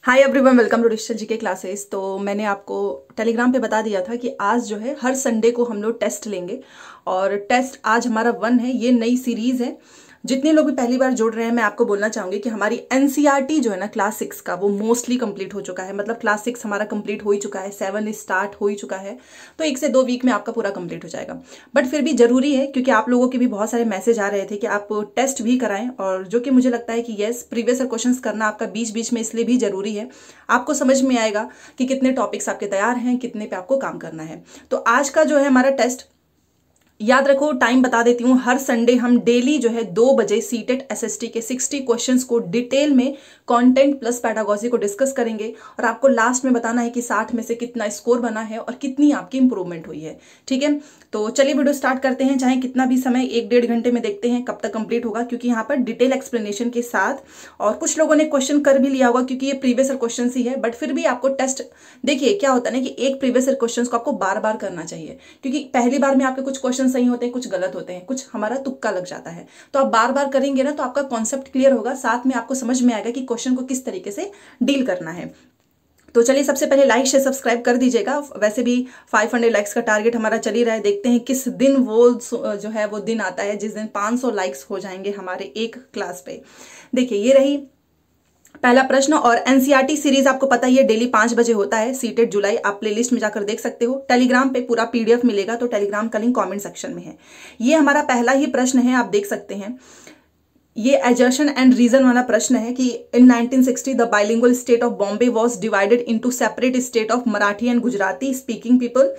Hi everyone, welcome to digital GK classes. तो मैंने आपको टेलीग्राम पे बता दिया था कि आज जो है हर संडे को हम लोग टेस्ट लेंगे और टेस्ट आज हमारा 1 है। ये नई सीरीज़ है। जितने लोग भी पहली बार जुड़ रहे हैं मैं आपको बोलना चाहूँगी कि हमारी एनसीईआरटी जो है ना क्लास 6 का वो मोस्टली कंप्लीट हो चुका है। मतलब क्लास 6 हमारा कंप्लीट हो ही चुका है, 7 स्टार्ट हो ही चुका है। तो 1 से 2 वीक में आपका पूरा कंप्लीट हो जाएगा। बट फिर भी ज़रूरी है क्योंकि आप लोगों के भी बहुत सारे मैसेज आ रहे थे कि आप टेस्ट भी कराएं, और जो कि मुझे लगता है कि येस, प्रीवियस क्वेश्चन करना आपका बीच बीच में इसलिए भी ज़रूरी है। आपको समझ में आएगा कि कितने टॉपिक्स आपके तैयार हैं, कितने पे आपको काम करना है। तो आज का जो है हमारा टेस्ट, याद रखो टाइम बता देती हूँ, हर संडे हम डेली जो है 2 बजे सीटेट एसएसटी के 60 क्वेश्चंस को डिटेल में कंटेंट प्लस पैडागोजी को डिस्कस करेंगे और आपको लास्ट में बताना है कि 60 में से कितना स्कोर बना है और कितनी आपकी इंप्रूवमेंट हुई है। ठीक है, तो चलिए वीडियो स्टार्ट करते हैं। चाहे कितना भी समय 1-1.5 घंटे में देखते हैं कब तक कंप्लीट होगा, क्योंकि यहाँ पर डिटेल एक्सप्लेनेशन के साथ, और कुछ लोगों ने क्वेश्चन कर भी लिया होगा क्योंकि ये प्रीवियस क्वेश्चन ही है। बट फिर भी आपको टेस्ट, देखिए क्या होता है ना कि एक प्रीवियस क्वेश्चन को आपको बार बार करना चाहिए, क्योंकि पहली बार में आपके कुछ क्वेश्चन सही होते हैं, कुछ गलत होते हैं, कुछ हमारा तुक्का लग जाता है। तो आप बार बार करेंगे ना तो आपका कॉन्सेप्ट क्लियर होगा, साथ में आपको समझ में आएगा कि क्वेश्चन को किस तरीके से डील करना है। तो चलिए सबसे पहले लाइक शेयर सब्सक्राइब कर दीजिएगा। वैसे भी 500 लाइक्स का टारगेट हमारा चल ही रहा है। देखते हैं किस दिन वो जो है वो दिन आता है जिस दिन 500 लाइक्स हो जाएंगे हमारे एक क्लास पे। देखिए ये रही पहला प्रश्न। और एनसीईआरटी सीरीज आपको पता ही है डेली 5 बजे होता है, सीटेट जुलाई। आप प्लेलिस्ट में जाकर देख सकते हो। टेलीग्राम पे पूरा पीडीएफ मिलेगा, तो टेलीग्राम का लिंक कमेंट सेक्शन में है। ये हमारा पहला ही प्रश्न है, आप देख सकते हैं। ये एजर्शन एंड रीजन वाला प्रश्न है कि इन 1960 the bilingual state of Bombay was divided into separate state of Marathi and Gujarati speaking people.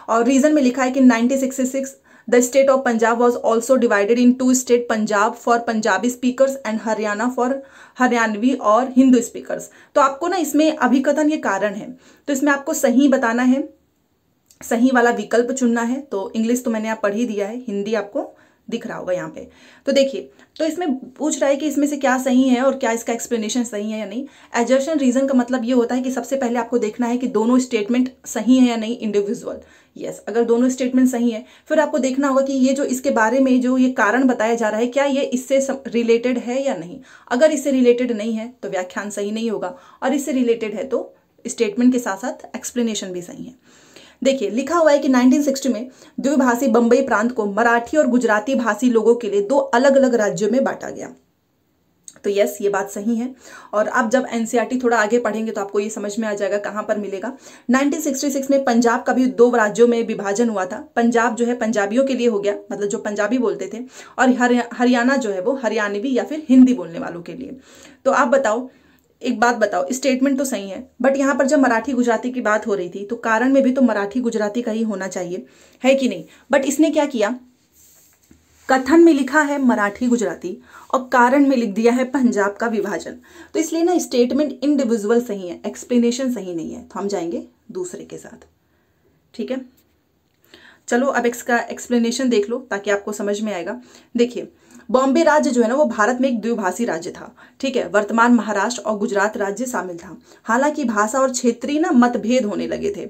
और रीजन में लिखा है कि 1966 the state of Punjab was also divided in 2 state, Punjab for Punjabi speakers and Haryana for Haryanvi और हिंदू स्पीकर्स। तो आपको ना इसमें अभिकथन ये कारण है, तो इसमें आपको सही बताना है, सही वाला विकल्प चुनना है। तो इंग्लिश तो मैंने आप पढ़ ही दिया है, हिंदी आपको दिख रहा होगा यहाँ पे। तो देखिए, तो इसमें पूछ रहा है कि इसमें से क्या सही है और क्या इसका एक्सप्लेनेशन सही है या नहीं। एजर्शन रीजन का मतलब ये होता है कि सबसे पहले आपको देखना है कि दोनों स्टेटमेंट सही है या नहीं, इंडिविजुअल। यस, अगर दोनों स्टेटमेंट सही है फिर आपको देखना होगा कि ये जो इसके बारे में जो ये कारण बताया जा रहा है क्या ये इससे रिलेटेड है या नहीं। अगर इससे रिलेटेड नहीं है तो व्याख्यान सही नहीं होगा, और इससे रिलेटेड है तो स्टेटमेंट के साथ साथ एक्सप्लेनेशन भी सही है। देखिए लिखा हुआ है कि 1960 में द्विभाषी बंबई प्रांत को मराठी और गुजराती भाषी लोगों के लिए 2 अलग अलग राज्यों में बांटा गया। तो यस, ये बात सही है। और आप जब एनसीईआरटी थोड़ा आगे पढ़ेंगे तो आपको ये समझ में आ जाएगा कहाँ पर मिलेगा। 1966 में पंजाब का भी 2 राज्यों में विभाजन हुआ था। पंजाब जो है पंजाबियों के लिए हो गया, मतलब जो पंजाबी बोलते थे, और हरियाणा जो है वो हरियाणवी या फिर हिंदी बोलने वालों के लिए। तो आप बताओ, एक बात बताओ, स्टेटमेंट तो सही है बट यहाँ पर जब मराठी गुजराती की बात हो रही थी तो कारण में भी तो मराठी गुजराती का ही होना चाहिए, है कि नहीं। बट इसने क्या किया, कथन में लिखा है मराठी गुजराती और कारण में लिख दिया है पंजाब का विभाजन। तो इसलिए ना स्टेटमेंट इंडिविजुअल सही है, एक्सप्लेनेशन सही नहीं है। तो हम जाएंगे दूसरे के साथ। ठीक है, चलो अब इसका एक्सप्लेनेशन देख लो ताकि आपको समझ में आएगा। देखिए, बॉम्बे राज्य जो है ना वो भारत में एक द्विभाषी राज्य था। ठीक है, वर्तमान महाराष्ट्र और गुजरात राज्य शामिल था। हालांकि भाषा और क्षेत्रीय ना मतभेद होने लगे थे,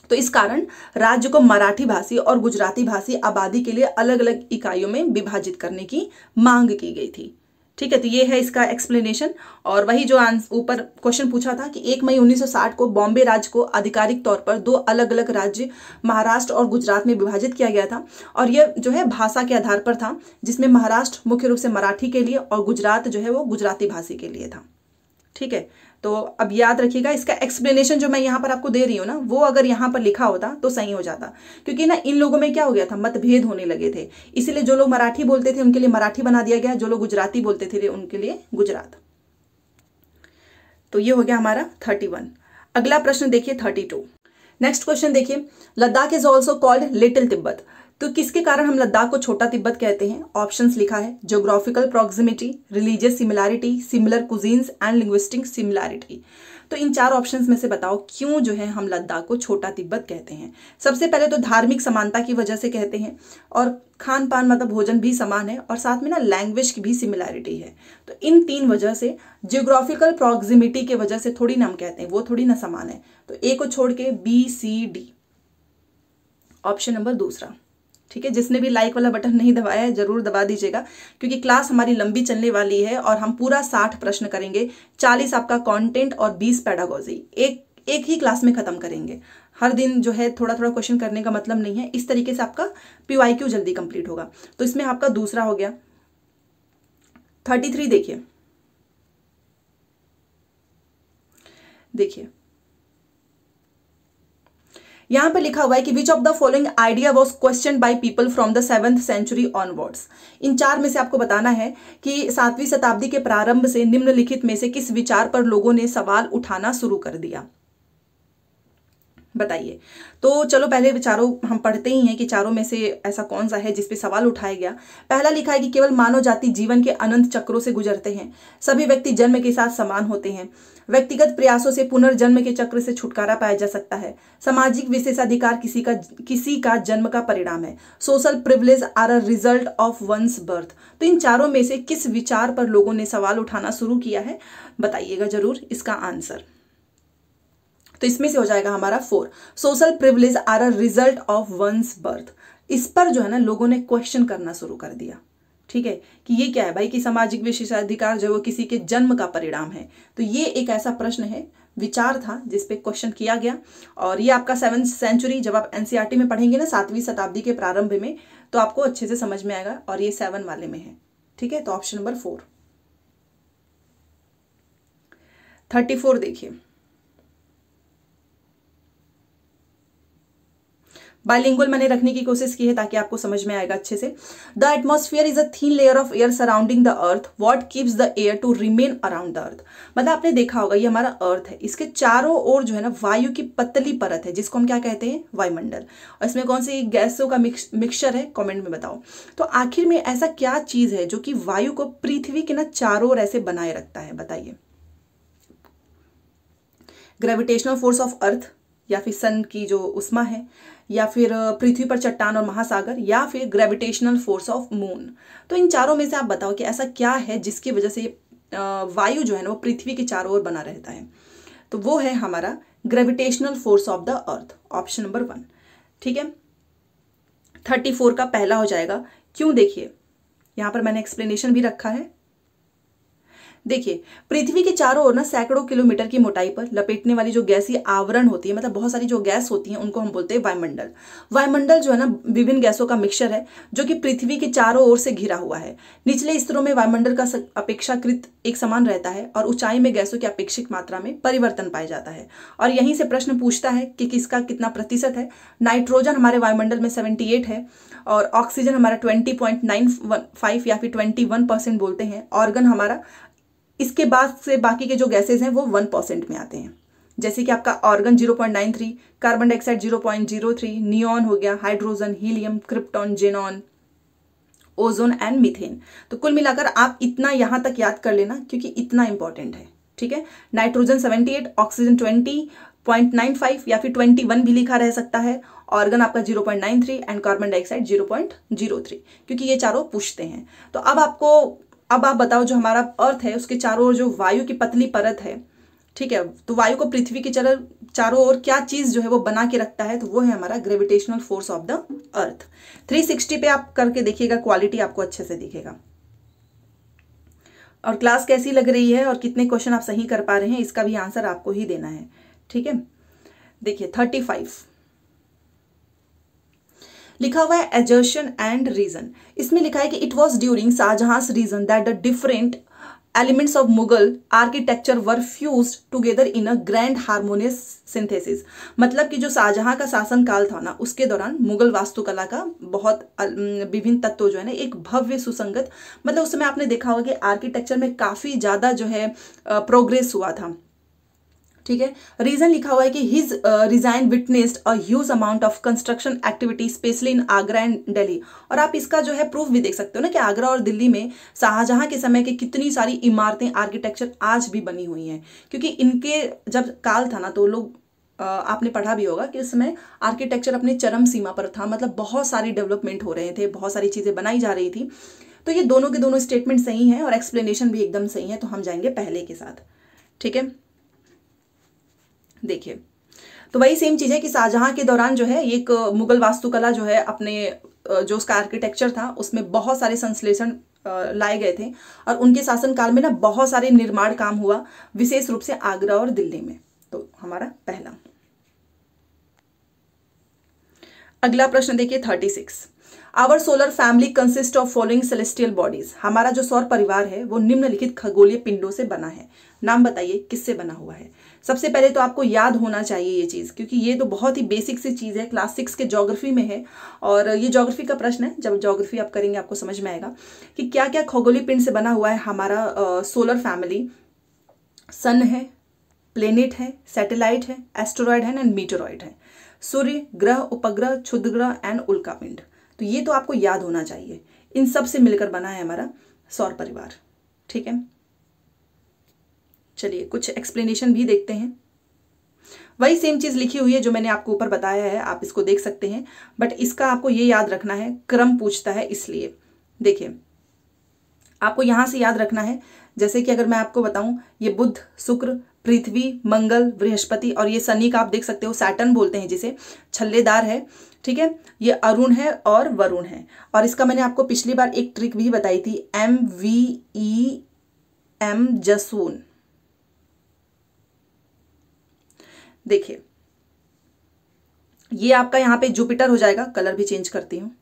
तो इस कारण राज्य को मराठी भाषी और गुजराती भाषी आबादी के लिए अलग अलग इकाइयों में विभाजित करने की मांग की गई थी। ठीक है, तो ये है इसका एक्सप्लेनेशन। और वही जो ऊपर क्वेश्चन पूछा था कि 1 मई 1960 को बॉम्बे राज्य को आधिकारिक तौर पर 2 अलग अलग राज्य महाराष्ट्र और गुजरात में विभाजित किया गया था, और यह जो है भाषा के आधार पर था, जिसमें महाराष्ट्र मुख्य रूप से मराठी के लिए और गुजरात जो है वो गुजराती भाषी के लिए था। ठीक है, तो अब याद रखिएगा इसका एक्सप्लेनेशन जो मैं यहाँ पर आपको दे रही हूँ ना, वो अगर यहाँ पर लिखा होता तो सही हो जाता, क्योंकि ना इन लोगों में क्या हो गया था, मतभेद होने लगे थे। इसीलिए जो लोग मराठी बोलते थे उनके लिए मराठी बना दिया गया, जो लोग गुजराती बोलते थे उनके लिए गुजरात। तो ये हो गया हमारा 31। अगला प्रश्न देखिए 32। नेक्स्ट क्वेश्चन देखिए, Ladakh is also called little Tibet. तो किसके कारण हम लद्दाख को छोटा तिब्बत कहते हैं। ऑप्शंस लिखा है geographical proximity, religious similarity, similar cuisines and linguistic similarity. तो इन 4 ऑप्शंस में से बताओ क्यों जो है हम लद्दाख को छोटा तिब्बत कहते हैं। सबसे पहले तो धार्मिक समानता की वजह से कहते हैं, और खान पान मतलब भोजन भी समान है, और साथ में ना लैंग्वेज की भी सिमिलैरिटी है। तो इन 3 वजह से, ज्योग्राफिकल प्रॉक्सिमिटी के वजह से थोड़ी ना हम कहते हैं, वो थोड़ी ना समान है। तो ए को छोड़ के B, C, D, option number दूसरा। ठीक है, जिसने भी लाइक वाला बटन नहीं दबाया है जरूर दबा दीजिएगा, क्योंकि क्लास हमारी लंबी चलने वाली है और हम पूरा 60 प्रश्न करेंगे, 40 आपका कंटेंट और 20 पेडागोजी, एक ही क्लास में खत्म करेंगे। हर दिन जो है थोड़ा थोड़ा क्वेश्चन करने का मतलब नहीं है, इस तरीके से आपका PYQ जल्दी कंप्लीट होगा। तो इसमें आपका दूसरा हो गया। 33 देखिए यहां पर लिखा हुआ है कि which of the following idea was question by people from the 7th century onwards. इन 4 में से आपको बताना है कि 7वीं शताब्दी के प्रारंभ से निम्नलिखित में से किस विचार पर लोगों ने सवाल उठाना शुरू कर दिया, बताइए। तो चलो पहले विचारों हम पढ़ते ही हैं कि चारों में से ऐसा कौन सा है जिस पे सवाल उठाया गया। पहला लिखा है कि केवल मानव जाति जीवन के अनंत चक्रों से गुजरते हैं, सभी व्यक्ति जन्म के साथ समान होते हैं, व्यक्तिगत प्रयासों से पुनर्जन्म के चक्र से छुटकारा पाया जा सकता है, सामाजिक विशेषाधिकार किसी का जन्म का परिणाम है, social privilege are a result of once birth. तो इन चारों में से किस विचार पर लोगों ने सवाल उठाना शुरू किया है, बताइएगा जरूर इसका आंसर। तो इसमें से हो जाएगा हमारा 4, social privilege are a result of once birth. इस पर जो है ना लोगों ने क्वेश्चन करना शुरू कर दिया, ठीक है, कि ये क्या है भाई, कि सामाजिक विशेषाधिकार जो वो किसी के जन्म का परिणाम है। तो ये एक ऐसा प्रश्न है, विचार था जिस पे क्वेश्चन किया गया। और ये आपका 7th सेंचुरी, जब आप NCERT में पढ़ेंगे ना 7वीं शताब्दी के प्रारंभ में, तो आपको अच्छे से समझ में आएगा। और ये 7 वाले में है, ठीक है। तो ऑप्शन नंबर 4। 34 देखिए, बाइलिंगुअल मैंने रखने की कोशिश की है ताकि आपको समझ में आएगा अच्छे से। The atmosphere is a thin layer of air surrounding the earth, what keeps the air to remain around the earth. मतलब आपने देखा होगा ये हमारा अर्थ है, इसके चारों ओर जो है ना वायु की पतली परत है, जिसको हम क्या कहते हैं, वायुमंडल। और इसमें कौन सी गैसों का मिक्सचर है, कॉमेंट में बताओ। तो आखिर में ऐसा क्या चीज है जो कि वायु को पृथ्वी के ना चारों ओर ऐसे बनाए रखता है, बताइए। ग्रेविटेशनल फोर्स ऑफ अर्थ, या फिर सन की जो उष्मा है, या फिर पृथ्वी पर चट्टान और महासागर, या फिर ग्रेविटेशनल फोर्स ऑफ मून। तो इन चारों में से आप बताओ कि ऐसा क्या है जिसकी वजह से वायु जो है ना वो पृथ्वी के चारों ओर बना रहता है। तो वो है हमारा gravitational force of the earth, option number 1, ठीक है। 34 का पहला हो जाएगा। क्यों, देखिए यहां पर मैंने एक्सप्लेनेशन भी रखा है। देखिए पृथ्वी के चारों ओर ना सैकड़ों किलोमीटर की मोटाई पर लपेटने वाली जो गैसीय आवरण होती है, मतलब बहुत सारी जो गैस होती है, उनको हम बोलते हैं वायुमंडल। वायुमंडल जो है ना विभिन्न गैसों का मिक्सचर है जो कि पृथ्वी के चारों ओर से घिरा हुआ है। निचले स्तरों में वायुमंडल का अपेक्षाकृत एक समान रहता है और ऊंचाई में गैसों की अपेक्षित मात्रा में परिवर्तन पाया जाता है। और यहीं से प्रश्न पूछता है कि किसका कितना प्रतिशत है। नाइट्रोजन हमारे वायुमंडल में 78 है और ऑक्सीजन हमारा 20.95 या फिर 21% बोलते हैं। ऑर्गन हमारा इसके बाद से बाकी के जो गैसेज हैं वो 1% में आते हैं, जैसे कि आपका ऑर्गन 0.93, कार्बन डाइऑक्साइड 0.03, नियॉन हो गया, hydrogen, helium, krypton, xenon, ozone and methane. तो कुल मिलाकर आप इतना यहां तक याद कर लेना क्योंकि इतना इंपॉर्टेंट है, ठीक है। नाइट्रोजन 78, ऑक्सीजन 20.95 या फिर 21 भी लिखा रह सकता है, ऑर्गन आपका 0.93 एंड कार्बन डाइऑक्साइड 0.03, क्योंकि ये चारों पूछते हैं। तो अब आप बताओ, जो हमारा अर्थ है उसके चारों ओर जो वायु की पतली परत है, ठीक है, तो वायु को पृथ्वी के चारों ओर क्या चीज जो है वो बना के रखता है, तो वो है हमारा gravitational force of the earth. 360 पे आप करके देखिएगा, क्वालिटी आपको अच्छे से दिखेगा। और क्लास कैसी लग रही है और कितने क्वेश्चन आप सही कर पा रहे हैं, इसका भी आंसर आपको ही देना है, ठीक है। देखिए 35 लिखा हुआ है एजर्शन एंड रीजन। इसमें लिखा है कि it was during Shahjahan's reign that the different elements of Mughal architecture were fused together in a grand harmonious synthesis. मतलब कि जो शाहजहां का शासन काल था ना, उसके दौरान मुगल वास्तुकला का बहुत विभिन्न तत्व जो है ना एक भव्य सुसंगत, मतलब उस समय आपने देखा होगा कि आर्किटेक्चर में काफी ज्यादा जो है प्रोग्रेस हुआ था, ठीक है। रीजन लिखा हुआ है कि his resign witnessed a huge amount of construction activity specially in Agra and Delhi. और आप इसका जो है प्रूफ भी देख सकते हो ना कि आगरा और दिल्ली में शाहजहां के समय की कितनी सारी इमारतें, आर्किटेक्चर आज भी बनी हुई हैं, क्योंकि इनके जब काल था ना तो लोग आपने पढ़ा भी होगा कि उस समय आर्किटेक्चर अपने चरम सीमा पर था, मतलब बहुत सारी डेवलपमेंट हो रहे थे, बहुत सारी चीजें बनाई जा रही थी। तो ये दोनों के दोनों स्टेटमेंट सही हैं और एक्सप्लेनेशन भी एकदम सही है, तो हम जाएंगे पहले के साथ, ठीक है। देखिए तो वही सेम चीज है कि शाहजहां के दौरान जो है एक मुगल वास्तुकला जो है अपने जो उसका आर्किटेक्चर था उसमें बहुत सारे संश्लेषण लाए गए थे और उनके शासनकाल में ना बहुत सारे निर्माण काम हुआ, विशेष रूप से आगरा और दिल्ली में। तो हमारा पहला। अगला प्रश्न देखिए 36। Our solar family consist of following celestial bodies. हमारा जो सौर परिवार है वो निम्नलिखित खगोलीय पिंडों से बना है। नाम बताइए किससे बना हुआ है। सबसे पहले तो आपको याद होना चाहिए ये चीज़, क्योंकि ये तो बहुत ही बेसिक सी चीज़ है, क्लास 6 के ज्योग्राफी में है और ये ज्योग्राफी का प्रश्न है। जब ज्योग्राफी आप करेंगे आपको समझ में आएगा कि क्या क्या खगोलीय पिंड से बना हुआ है हमारा सोलर फैमिली। सन है, प्लेनेट है, सैटेलाइट है, एस्टेरॉयड है एंड मीटेरॉयड है, सूर्य, ग्रह, उपग्रह, क्षुद्र ग्रह एंड उल्का पिंड। तो ये तो आपको याद होना चाहिए। इन सब से मिलकर बना है हमारा सौर परिवार। ठीक है, चलिए कुछ एक्सप्लेनेशन भी देखते हैं। वही सेम चीज लिखी हुई है जो मैंने आपको ऊपर बताया है, आप इसको देख सकते हैं, बट इसका आपको ये याद रखना है, क्रम पूछता है इसलिए। देखिए आपको यहां से याद रखना है, जैसे कि अगर मैं आपको बताऊं ये बुध, शुक्र, पृथ्वी, मंगल, बृहस्पति और ये शनि का आप देख सकते हो, सैटर्न बोलते हैं जिसे, छल्लेदार है। ठीक है, ये अरुण है और वरुण है। और इसका मैंने आपको पिछली बार एक ट्रिक भी बताई थी, MVEM जसून। देखिए ये आपका यहाँ पे जुपिटर हो जाएगा, कलर भी चेंज करती हूँ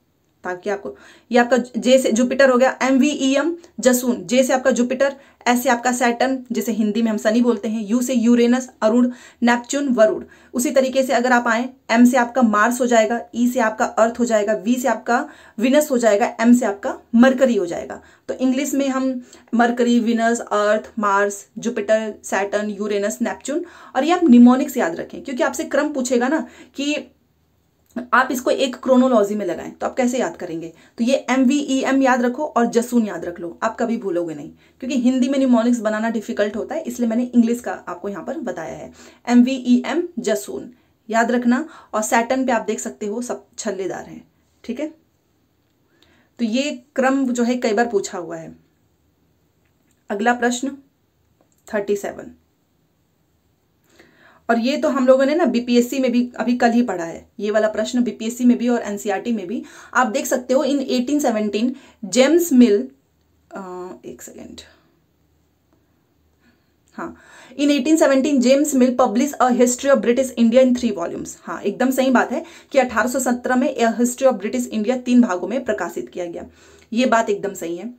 ताकि आपको, ये आपका जे से जुपिटर हो गया, MVEM जसून, जे से आपका जुपिटर, एस से आपका सैटर्न जिसे हिंदी में हम शनि बोलते हैं, यू से यूरेनस, अरुण, नेपच्यून, वरुण। उसी तरीके से अगर आप आए, एम से आपका मार्स हो जाएगा, ई से आपका अर्थ हो जाएगा, वी से आपका विनस हो जाएगा, एम से आपका मरकरी हो जाएगा। तो इंग्लिश में हम Mercury, Venus, Earth, Mars, Jupiter, Saturn, Uranus, Neptune. और ये आप निमोनिक्स याद रखें, क्योंकि आपसे क्रम पूछेगा ना कि आप इसको एक क्रोनोलॉजी में लगाएं, तो आप कैसे याद करेंगे। तो ये MVEM याद रखो और जसून याद रख लो, आप कभी भूलोगे नहीं, क्योंकि हिंदी में निमोनिक्स बनाना डिफिकल्ट होता है, इसलिए मैंने इंग्लिश का आपको यहाँ पर बताया है। MVEM जसून याद रखना। और सैटर्न पे आप देख सकते हो सब छल्लेदार हैं। ठीक है, तो ये क्रम जो है कई बार पूछा हुआ है। अगला प्रश्न 37। और ये तो हम लोगों ने ना BPSC में भी अभी कल ही पढ़ा है, ये वाला प्रश्न BPSC में भी और NCERT में भी। आप देख सकते हो इन 1817 जेम्स मिल, एक सेकेंड, हाँ, इन 1817 James mill publish a history of British India in 3 volumes. हाँ एकदम सही बात है कि 1817 में a history of British India 3 भागों में प्रकाशित किया गया, ये बात एकदम सही है।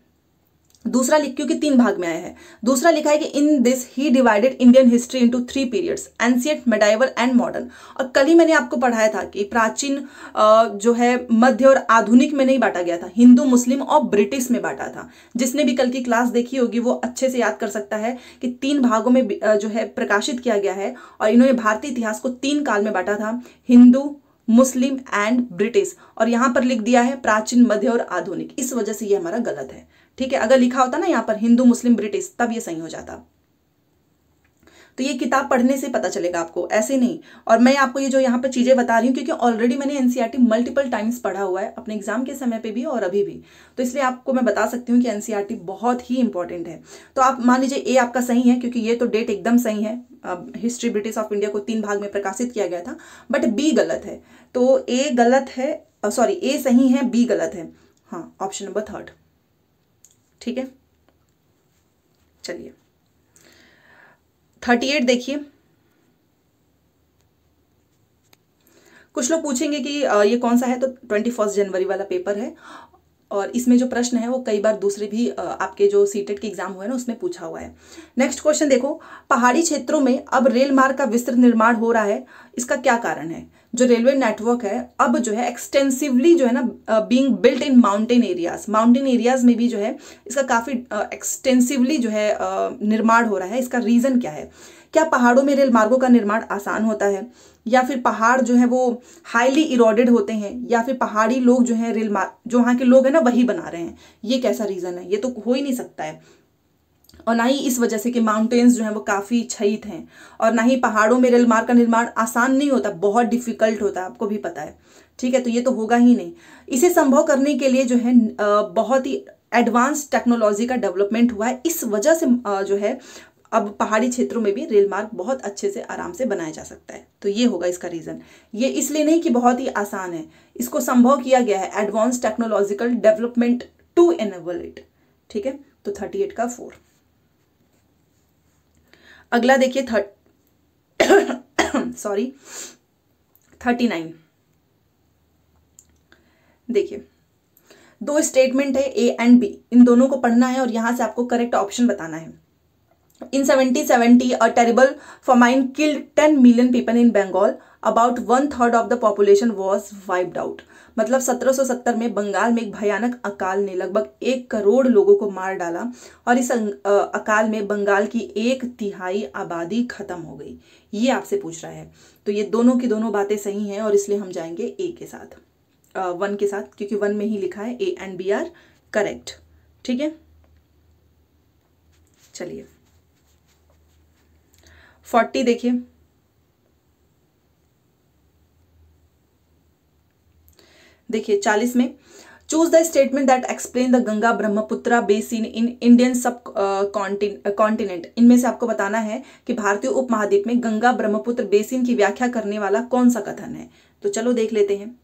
दूसरा लिख, क्योंकि 3 भाग में आया है। दूसरा लिखा है कि in this he divided Indian history into 3 periods, ancient, medieval and modern. और कल ही मैंने आपको पढ़ाया था कि प्राचीन जो है मध्य और आधुनिक में नहीं बांटा गया था, हिंदू, मुस्लिम और ब्रिटिश में बांटा था। जिसने भी कल की क्लास देखी होगी वो अच्छे से याद कर सकता है कि 3 भागों में जो है प्रकाशित किया गया है। और इन्होंने भारतीय इतिहास को 3 काल में बांटा था, हिंदू, मुस्लिम एंड ब्रिटिश। और यहां पर लिख दिया है प्राचीन, मध्य और आधुनिक, इस वजह से ये हमारा गलत है। ठीक है, अगर लिखा होता ना यहाँ पर हिंदू, मुस्लिम, ब्रिटिश, तब ये सही हो जाता। तो ये किताब पढ़ने से पता चलेगा आपको, ऐसे नहीं। और मैं आपको ये जो यहाँ पर चीजें बता रही हूँ क्योंकि ऑलरेडी मैंने NCERT मल्टीपल टाइम्स पढ़ा हुआ है, अपने एग्जाम के समय पे भी और अभी भी। तो इसलिए आपको मैं बता सकती हूँ कि NCERT बहुत ही इंपॉर्टेंट है। तो आप मान लीजिए ए आपका सही है, क्योंकि ये तो डेट एकदम सही है, हिस्ट्री ब्रिटिश ऑफ इंडिया को 3 भाग में प्रकाशित किया गया था। बट बी गलत है, तो ए गलत है, सॉरी ए सही है, बी गलत है। हाँ, ऑप्शन नंबर 3। ठीक है, चलिए 38 देखिए। कुछ लोग पूछेंगे कि ये कौन सा है, तो 21 जनवरी वाला पेपर है। और इसमें जो प्रश्न है वो कई बार दूसरे भी आपके जो सीटेट के एग्जाम हुए ना उसमें पूछा हुआ है। नेक्स्ट क्वेश्चन देखो, पहाड़ी क्षेत्रों में अब रेल मार्ग का विस्तृत निर्माण हो रहा है, इसका क्या कारण है। जो रेलवे नेटवर्क है अब जो है एक्सटेंसिवली जो है ना being built in mountain areas, mountain areas में भी जो है इसका काफी एक्सटेंसिवली जो है निर्माण हो रहा है। इसका रीजन क्या है। क्या पहाड़ों में रेल मार्गों का निर्माण आसान होता है, या फिर पहाड़ जो है वो हाईली इरोडेड होते हैं, या फिर पहाड़ी लोग जो है रेल मार्ग, जो वहाँ के लोग हैं ना वही बना रहे हैं। ये कैसा रीजन है, ये तो हो ही नहीं सकता है। और ना ही इस वजह से कि माउंटेन्स जो है वो काफ़ी क्षयित हैं, और ना ही पहाड़ों में रेल मार्ग का निर्माण आसान नहीं होता, बहुत डिफिकल्ट होता है, आपको भी पता है। ठीक है, तो ये तो होगा ही नहीं। इसे संभव करने के लिए जो है बहुत ही एडवांस टेक्नोलॉजी का डेवलपमेंट हुआ है। इस वजह से जो है अब पहाड़ी क्षेत्रों में भी रेल मार्ग बहुत अच्छे से आराम से बनाया जा सकता है। तो ये होगा इसका रीजन। ये इसलिए नहीं कि बहुत ही आसान है, इसको संभव किया गया है advance technological development to enable it. ठीक है, तो 38 का 4। अगला देखिए 39। देखिए दो स्टेटमेंट है ए एंड बी, इन दोनों को पढ़ना है और यहां से आपको करेक्ट ऑप्शन बताना है। In 1770, a terrible famine killed 10 million people in Bengal. About 1/3 of the population was wiped out. मतलब 1770 में बंगाल में एक भयानक अकाल ने लगभग 1 करोड़ लोगों को मार डाला और इस अकाल में बंगाल की 1/3 आबादी खत्म हो गई। ये आपसे पूछ रहा है। तो ये दोनों की दोनों बातें सही हैं और इसलिए हम जाएंगे ए के साथ, 1 के साथ, क्योंकि 1 में ही लिखा है A and B are correct. ठीक है, चलिए 40 देखिए। देखिए 40 में choose the statement that explain the Ganga Brahmaputra basin in Indian subcontinent. इनमें से आपको बताना है कि भारतीय उपमहाद्वीप में गंगा ब्रह्मपुत्र बेसिन की व्याख्या करने वाला कौन सा कथन है। तो चलो देख लेते हैं।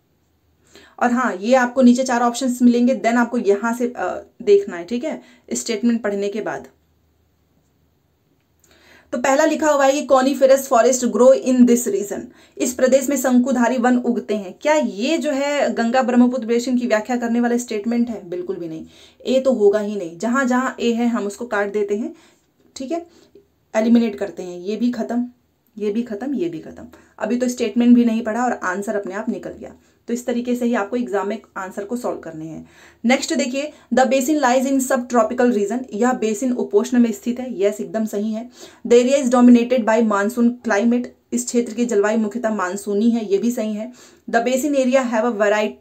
और हाँ, ये आपको नीचे 4 ऑप्शंस मिलेंगे, देन आपको यहां से देखना है। ठीक है, स्टेटमेंट पढ़ने के बाद। तो पहला लिखा हुआ है कि coniferous forest grow in this region. इस प्रदेश में शंकुधारी वन उगते हैं। क्या ये जो है गंगा ब्रह्मपुत्र बेसिन की व्याख्या करने वाला स्टेटमेंट है? बिल्कुल भी नहीं। ए तो होगा ही नहीं। जहां जहां ए है हम उसको काट देते हैं। ठीक है, एलिमिनेट करते हैं। ये भी खत्म, ये भी खत्म, ये भी खत्म। अभी तो स्टेटमेंट भी नहीं पढ़ा और आंसर अपने आप निकल गया। तो इस तरीके से ही आपको एग्जाम में आंसर को सॉल्व करने हैं। नेक्स्ट देखिए, द बेसिन लाइज इन सब ट्रॉपिकल रीजन। यह बेसिन उपोष्ण में स्थित है। यस, एकदम सही है। The area is dominated by monsoon climate. इस क्षेत्र की जलवायु मुख्यतः मानसूनी है। ये भी सही है। The basin area have a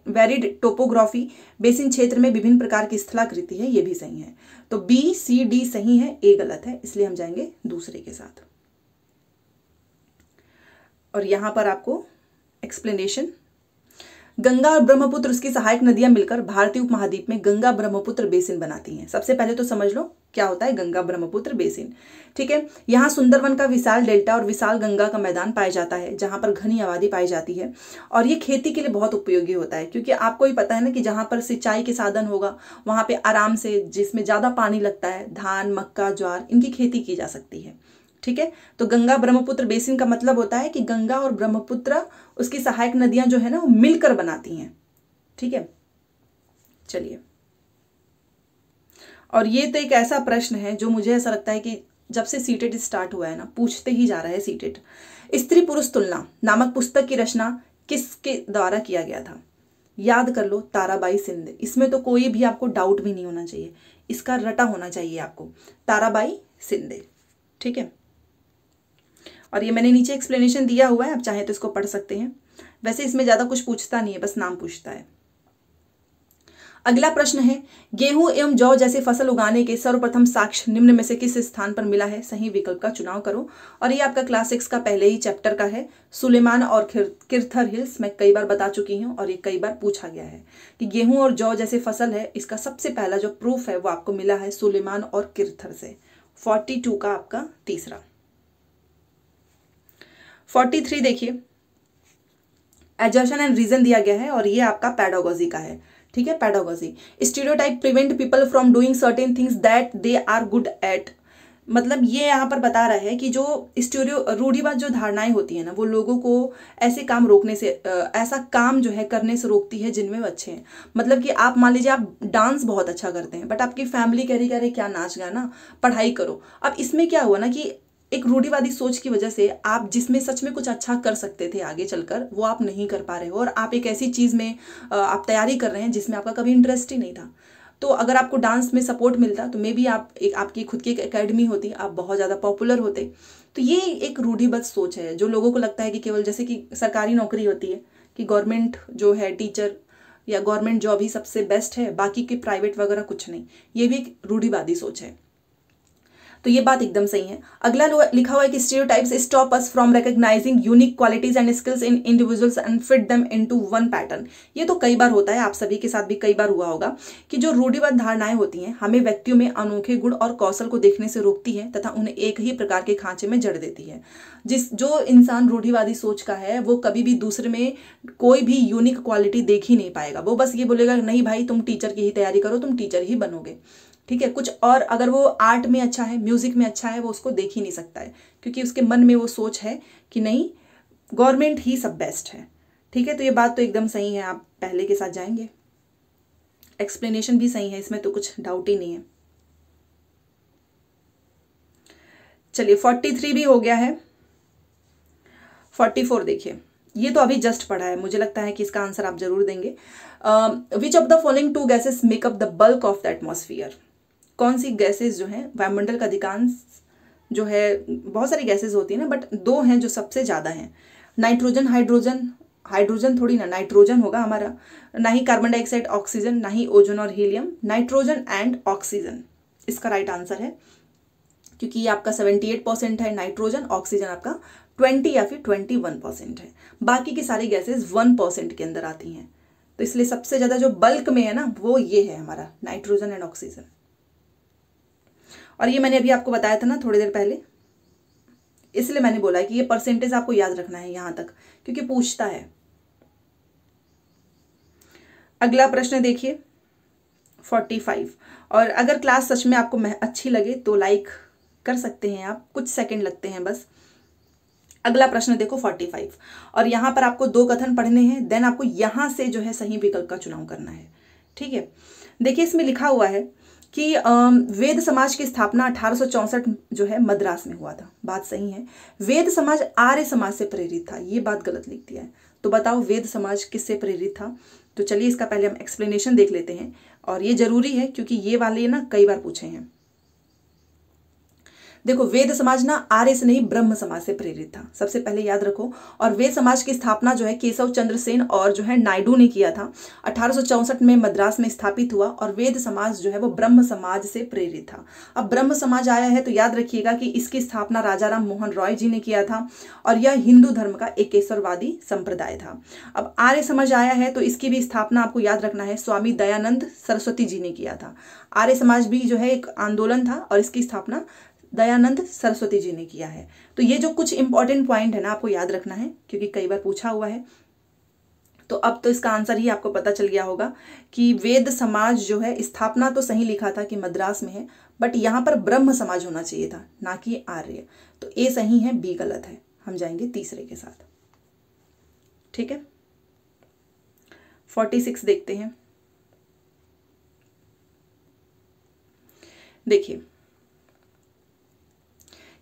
varied topography. Basin क्षेत्र में विभिन्न प्रकार की स्थलाकृति है। ये भी सही है। तो बी सी डी सही है, ए गलत है, इसलिए हम जाएंगे दूसरे के साथ। और यहां पर आपको एक्सप्लेनेशन, गंगा और ब्रह्मपुत्र उसकी सहायक नदियां मिलकर भारतीय उपमहाद्वीप में गंगा ब्रह्मपुत्र बेसिन बनाती हैं। सबसे पहले तो समझ लो क्या होता है गंगा ब्रह्मपुत्र बेसिन। ठीक है, यहाँ सुंदरवन का विशाल डेल्टा और विशाल गंगा का मैदान पाया जाता है, जहां पर घनी आबादी पाई जाती है और ये खेती के लिए बहुत उपयोगी होता है, क्योंकि आपको ही पता है ना कि जहां पर सिंचाई के साधन होगा वहां पे आराम से, जिसमें ज्यादा पानी लगता है, धान, मक्का, ज्वार, इनकी खेती की जा सकती है। ठीक है, तो गंगा ब्रह्मपुत्र बेसिन का मतलब होता है कि गंगा और ब्रह्मपुत्र उसकी सहायक नदियां जो है ना वो मिलकर बनाती हैं। ठीक है, चलिए। और ये तो एक ऐसा प्रश्न है जो मुझे ऐसा लगता है कि जब से सीटेट स्टार्ट हुआ है ना, पूछते ही जा रहा है सीटेट। स्त्री पुरुष तुलना नामक पुस्तक की रचना किसके द्वारा किया गया था? याद कर लो, ताराबाई शिंदे। इसमें तो कोई भी आपको डाउट भी नहीं होना चाहिए, इसका रटा होना चाहिए आपको, ताराबाई शिंदे। ठीक है, और ये मैंने नीचे एक्सप्लेनेशन दिया हुआ है, आप चाहें तो इसको पढ़ सकते हैं। वैसे इसमें ज्यादा कुछ पूछता नहीं है, बस नाम पूछता है। अगला प्रश्न है, गेहूं एवं जौ जैसे फसल उगाने के सर्वप्रथम साक्ष्य निम्न में से किस स्थान पर मिला है? सही विकल्प का चुनाव करो। और ये आपका क्लास 6 का पहले ही चैप्टर का है, सुलेमान और किरथर हिल्स। मैं कई बार बता चुकी हूँ और ये कई बार पूछा गया है कि गेहूं और जौ जैसे फसल है, इसका सबसे पहला जो प्रूफ है वो आपको मिला है सुलेमान और किरथर से। 42 का आपका तीसरा। 43 देखिए, एजर्शन एंड रीजन दिया गया है और ये आपका पेडागोजी का है। ठीक है, pedagogy. Stereotype prevent people from doing certain things that they are good at. मतलब ये यहाँ पर बता रहा है कि जो रूढ़िवाद जो धारणाएं होती है ना, वो लोगों को ऐसे काम रोकने से, ऐसा काम जो है करने से रोकती है जिनमें वो अच्छे हैं। मतलब कि आप मान लीजिए आप डांस बहुत अच्छा करते हैं, बट आपकी फैमिली कह रही क्या नाच गाना, पढ़ाई करो। अब इसमें क्या हुआ ना कि एक रूढ़िवादी सोच की वजह से आप जिसमें सच में कुछ अच्छा कर सकते थे आगे चलकर, वो आप नहीं कर पा रहे हो, और आप एक ऐसी चीज में आप तैयारी कर रहे हैं जिसमें आपका कभी इंटरेस्ट ही नहीं था। तो अगर आपको डांस में सपोर्ट मिलता तो मे बी आप आपकी खुद की एक एकेडमी होती, आप बहुत ज़्यादा पॉपुलर होते। तो ये एक रूढ़िबद्ध सोच है जो लोगों को लगता है कि केवल जैसे कि सरकारी नौकरी होती है कि गवर्नमेंट जो है टीचर या गवर्नमेंट जॉब ही सबसे बेस्ट है, बाकी के प्राइवेट वगैरह कुछ नहीं। ये भी एक रूढ़िवादी सोच है। तो ये बात एकदम सही है। अगला लिखा हुआ है कि stereotypes stop us from recognising unique qualities and skills in individuals and fit them into one pattern. ये तो कई बार होता है, आप सभी के साथ भी कई बार हुआ होगा कि जो रूढ़िबद्ध धारणाएं होती हैं हमें व्यक्तियों में अनोखे गुण और कौशल को देखने से रोकती है तथा उन्हें एक ही प्रकार के खांचे में जड़ देती है। जो इंसान रूढ़िवादी सोच का है वो कभी भी दूसरे में कोई भी यूनिक क्वालिटी देख ही नहीं पाएगा। वो बस ये बोलेगा नहीं भाई तुम टीचर की ही तैयारी करो, तुम टीचर ही बनोगे, ठीक है। कुछ और अगर वो आर्ट में अच्छा है, म्यूजिक में अच्छा है, वो उसको देख ही नहीं सकता है, क्योंकि उसके मन में वो सोच है कि नहीं गवर्नमेंट ही सब बेस्ट है, ठीक है। तो ये बात तो एकदम सही है, आप पहले के साथ जाएंगे। एक्सप्लेनेशन भी सही है, इसमें तो कुछ डाउट ही नहीं है। चलिए 43 भी हो गया है। 44 देखिए, ये तो अभी जस्ट पढ़ा है, मुझे लगता है कि इसका आंसर आप जरूर देंगे। Which of the following two gases make up the bulk of the atmosphere. कौन सी गैसेस जो है वायुमंडल का अधिकांश जो है, बहुत सारी गैसेस होती है ना, बट दो हैं जो सबसे ज्यादा हैं, नाइट्रोजन हाइड्रोजन। हाइड्रोजन थोड़ी ना, नाइट्रोजन होगा हमारा, ना ही कार्बन डाइऑक्साइड ऑक्सीजन, ना ही ओजोन और हीलियम, नाइट्रोजन एंड ऑक्सीजन इसका राइट आंसर है, क्योंकि ये आपका 78% है नाइट्रोजन, ऑक्सीजन आपका 20 या फिर 21% है। बाकी की सारी गैसेस 1% के अंदर आती हैं, तो इसलिए सबसे ज्यादा जो बल्क में है ना वो ये है हमारा नाइट्रोजन एंड ऑक्सीजन। और ये मैंने अभी आपको बताया था ना थोड़ी देर पहले, इसलिए मैंने बोला है कि ये परसेंटेज आपको याद रखना है यहां तक, क्योंकि पूछता है। अगला प्रश्न देखिए 45। और अगर क्लास सच में आपको अच्छी लगे तो लाइक कर सकते हैं आप, कुछ सेकंड लगते हैं बस। अगला प्रश्न देखो 45, और यहां पर आपको 2 कथन पढ़ने हैं, देन आपको यहां से जो है सही विकल्प का चुनाव करना है, ठीक है। देखिए इसमें लिखा हुआ है कि वेद समाज की स्थापना 1864 जो है मद्रास में हुआ था, बात सही है। वेद समाज आर्य समाज से प्रेरित था, ये बात गलत लिख दिया है। तो बताओ वेद समाज किससे प्रेरित था? तो चलिए इसका पहले हम एक्सप्लेनेशन देख लेते हैं, और ये जरूरी है क्योंकि ये वाले ना कई बार पूछे हैं। देखो वेद समाज ना आर्य से नहीं ब्रह्म समाज से प्रेरित था, सबसे पहले याद रखो। और वेद समाज की स्थापना जो है केशव चंद्र सेन और जो है नायडू ने किया था, 1864 में मद्रास में स्थापित हुआ। और वेद समाज जो है वो ब्रह्म समाज से प्रेरित था। अब ब्रह्म समाज आया है तो याद रखिएगा कि इसकी स्थापना राजा राम मोहन रॉय जी ने किया था, और यह हिंदू धर्म का एकेश्वरवादी संप्रदाय था। अब आर्य समाज आया है तो इसकी भी स्थापना आपको याद रखना है स्वामी दयानंद सरस्वती जी ने किया था। आर्य समाज भी जो है एक आंदोलन था और इसकी स्थापना दयानंद सरस्वती जी ने किया है। तो ये जो कुछ इंपॉर्टेंट पॉइंट है ना आपको याद रखना है, क्योंकि कई बार पूछा हुआ है। तो अब तो इसका आंसर ही आपको पता चल गया होगा कि वेद समाज जो है स्थापना तो सही लिखा था कि मद्रास में है, बट यहां पर ब्रह्म समाज होना चाहिए था, ना कि आर्य। तो ए सही है, बी गलत है। हम जाएंगे तीसरे के साथ, ठीक है। 46 देखते हैं। देखिए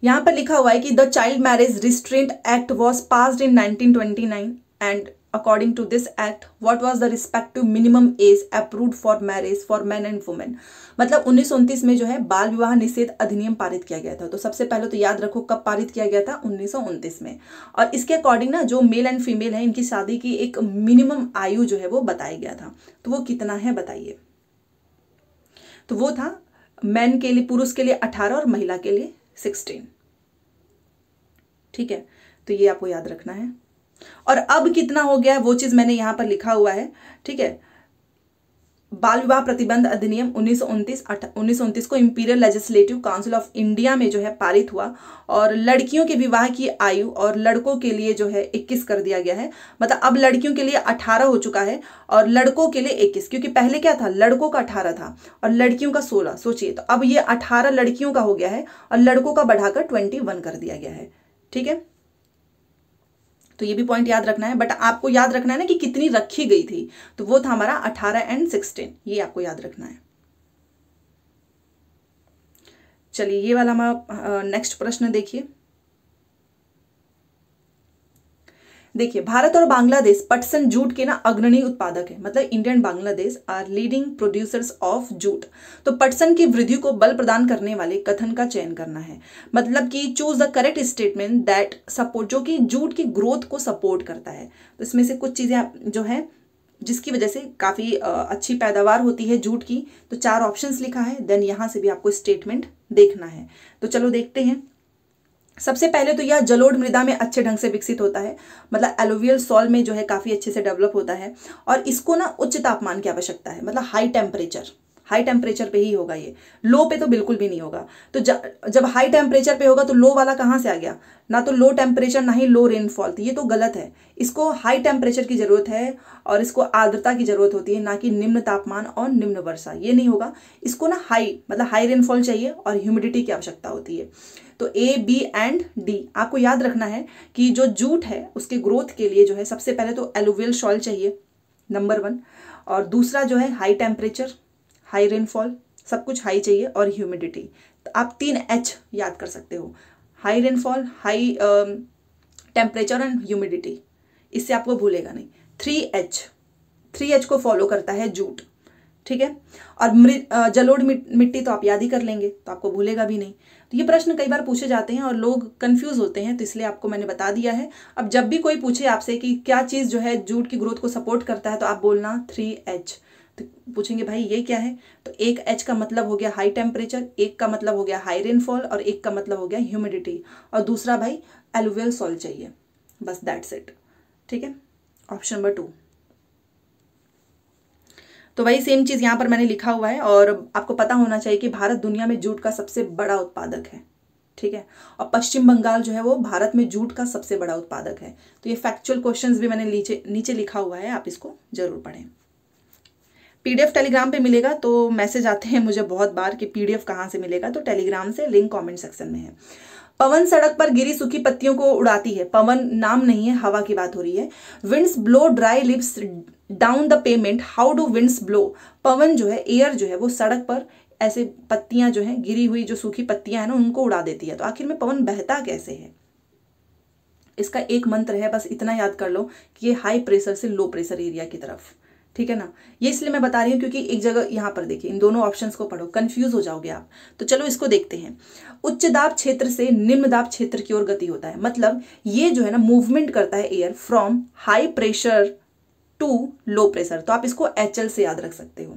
यहां पर लिखा हुआ है कि the child marriage restraint act was passed in 1929 and according to this act what was the respective minimum age approved for marriage for man and women. मतलब 1929 में जो है बाल विवाह निषेध अधिनियम पारित किया गया था। तो सबसे पहले तो याद रखो कब पारित किया गया था, 1929 में। और इसके अकॉर्डिंग ना जो मेल एंड फीमेल है इनकी शादी की एक मिनिमम आयु जो है वो बताया गया था। तो वो कितना है बताइए? तो वो था मैन के लिए, पुरुष के लिए 18 और महिला के लिए 16, ठीक है। तो ये आपको याद रखना है। और अब कितना हो गया है वो चीज मैंने यहां पर लिखा हुआ है, ठीक है। बाल विवाह प्रतिबंध अधिनियम 1929 को imperial legislative council of India में जो है पारित हुआ, और लड़कियों के विवाह की आयु और लड़कों के लिए जो है 21 कर दिया गया है। मतलब अब लड़कियों के लिए 18 हो चुका है और लड़कों के लिए 21, क्योंकि पहले क्या था, लड़कों का 18 था और लड़कियों का 16। सोचिए, तो अब ये 18 लड़कियों का हो गया है और लड़कों का बढ़ाकर 21 कर दिया गया है, ठीक है। तो ये भी पॉइंट याद रखना है, बट आपको याद रखना है ना कि कितनी रखी गई थी। तो वो था हमारा 18 एंड 16, ये आपको याद रखना है। चलिए ये वाला हमारा नेक्स्ट प्रश्न देखिए। देखिए भारत और बांग्लादेश पटसन जूट के ना अग्रणी उत्पादक है। मतलब India and Bangladesh are leading producers of jute. तो पटसन की वृद्धि को बल प्रदान करने वाले कथन का चयन करना है। मतलब कि choose the correct statement that support, जो कि जूट की ग्रोथ को सपोर्ट करता है। तो इसमें से कुछ चीजें जो है जिसकी वजह से काफ़ी अच्छी पैदावार होती है जूट की। तो 4 ऑप्शंस लिखा है, देन यहाँ से भी आपको स्टेटमेंट देखना है। तो चलो देखते हैं। सबसे पहले तो यह जलोढ़ मृदा में अच्छे ढंग से विकसित होता है, मतलब एलुवियल सॉल में जो है काफ़ी अच्छे से डेवलप होता है। और इसको ना उच्च तापमान की आवश्यकता है, मतलब हाई टेम्परेचर पे ही होगा ये, लो पे तो बिल्कुल भी नहीं होगा। तो जब हाई टेम्परेचर पे होगा तो लो वाला कहाँ से आ गया, ना तो लो टेम्परेचर ना ही लो रेनफॉल, तो ये तो गलत है। इसको हाई टेम्परेचर की जरूरत है और इसको आर्द्रता की जरूरत होती है, ना कि निम्न तापमान और निम्न वर्षा, ये नहीं होगा। इसको ना मतलब हाई रेनफॉल चाहिए और ह्यूमिडिटी की आवश्यकता होती है। तो ए, बी एंड डी आपको याद रखना है कि जो जूट है उसके ग्रोथ के लिए जो है सबसे पहले तो एलुवियल सॉइल चाहिए, नंबर 1। और दूसरा जो है हाई टेम्परेचर, हाई रेनफॉल, सब कुछ हाई चाहिए, और ह्यूमिडिटी। तो आप 3H याद कर सकते हो, high rainfall, high temperature and humidity, इससे आपको भूलेगा नहीं। 3H को फॉलो करता है जूट, ठीक है। और जलोढ़ मिट्टी तो आप याद ही कर लेंगे, तो आपको भूलेगा भी नहीं। तो ये प्रश्न कई बार पूछे जाते हैं और लोग कंफ्यूज होते हैं, तो इसलिए आपको मैंने बता दिया है। अब जब भी कोई पूछे आपसे कि क्या चीज़ जो है जूट की ग्रोथ को सपोर्ट करता है, तो आप बोलना 3H। तो पूछेंगे भाई ये क्या है, तो एक H का मतलब हो गया हाई टेम्परेचर, एक का मतलब हो गया हाई रेनफॉल, और एक का मतलब हो गया ह्यूमिडिटी, और दूसरा भाई एलुवियल सॉइल चाहिए, बस दैट्स इट, ठीक है। Option number 2। तो वही सेम चीज़ यहाँ पर मैंने लिखा हुआ है। और आपको पता होना चाहिए कि भारत दुनिया में जूट का सबसे बड़ा उत्पादक है, ठीक है। और पश्चिम बंगाल जो है वो भारत में जूट का सबसे बड़ा उत्पादक है। तो ये फैक्चुअल क्वेश्चंस भी मैंने नीचे लिखा हुआ है, आप इसको जरूर पढ़ें। PDF टेलीग्राम पे मिलेगा। तो मैसेज आते हैं मुझे बहुत बार कि PDF कहाँ से मिलेगा, तो टेलीग्राम से, लिंक कमेंट सेक्शन में है। पवन सड़क पर गिरी सूखी पत्तियों को उड़ाती है। पवन नाम नहीं है, हवा की बात हो रही है। Winds blow dry lips down the pavement, how do winds blow. पवन जो है, एयर जो है वो सड़क पर ऐसे पत्तियां जो है, गिरी हुई जो सूखी पत्तियां हैं ना, उनको उड़ा देती है। तो आखिर में पवन बहता कैसे है, इसका एक मंत्र है, बस इतना याद कर लो कि ये हाई प्रेशर से लो प्रेशर एरिया की तरफ, ठीक है ना। ये इसलिए मैं बता रही हूँ क्योंकि एक जगह यहाँ पर देखिए, इन दोनों ऑप्शंस को पढ़ो, कंफ्यूज हो जाओगे आप। तो चलो इसको देखते हैं। उच्च दाब क्षेत्र से निम्न दाब क्षेत्र की ओर गति होता है, मतलब ये जो है ना मूवमेंट करता है air from high pressure to low pressure. तो आप इसको HL से याद रख सकते हो,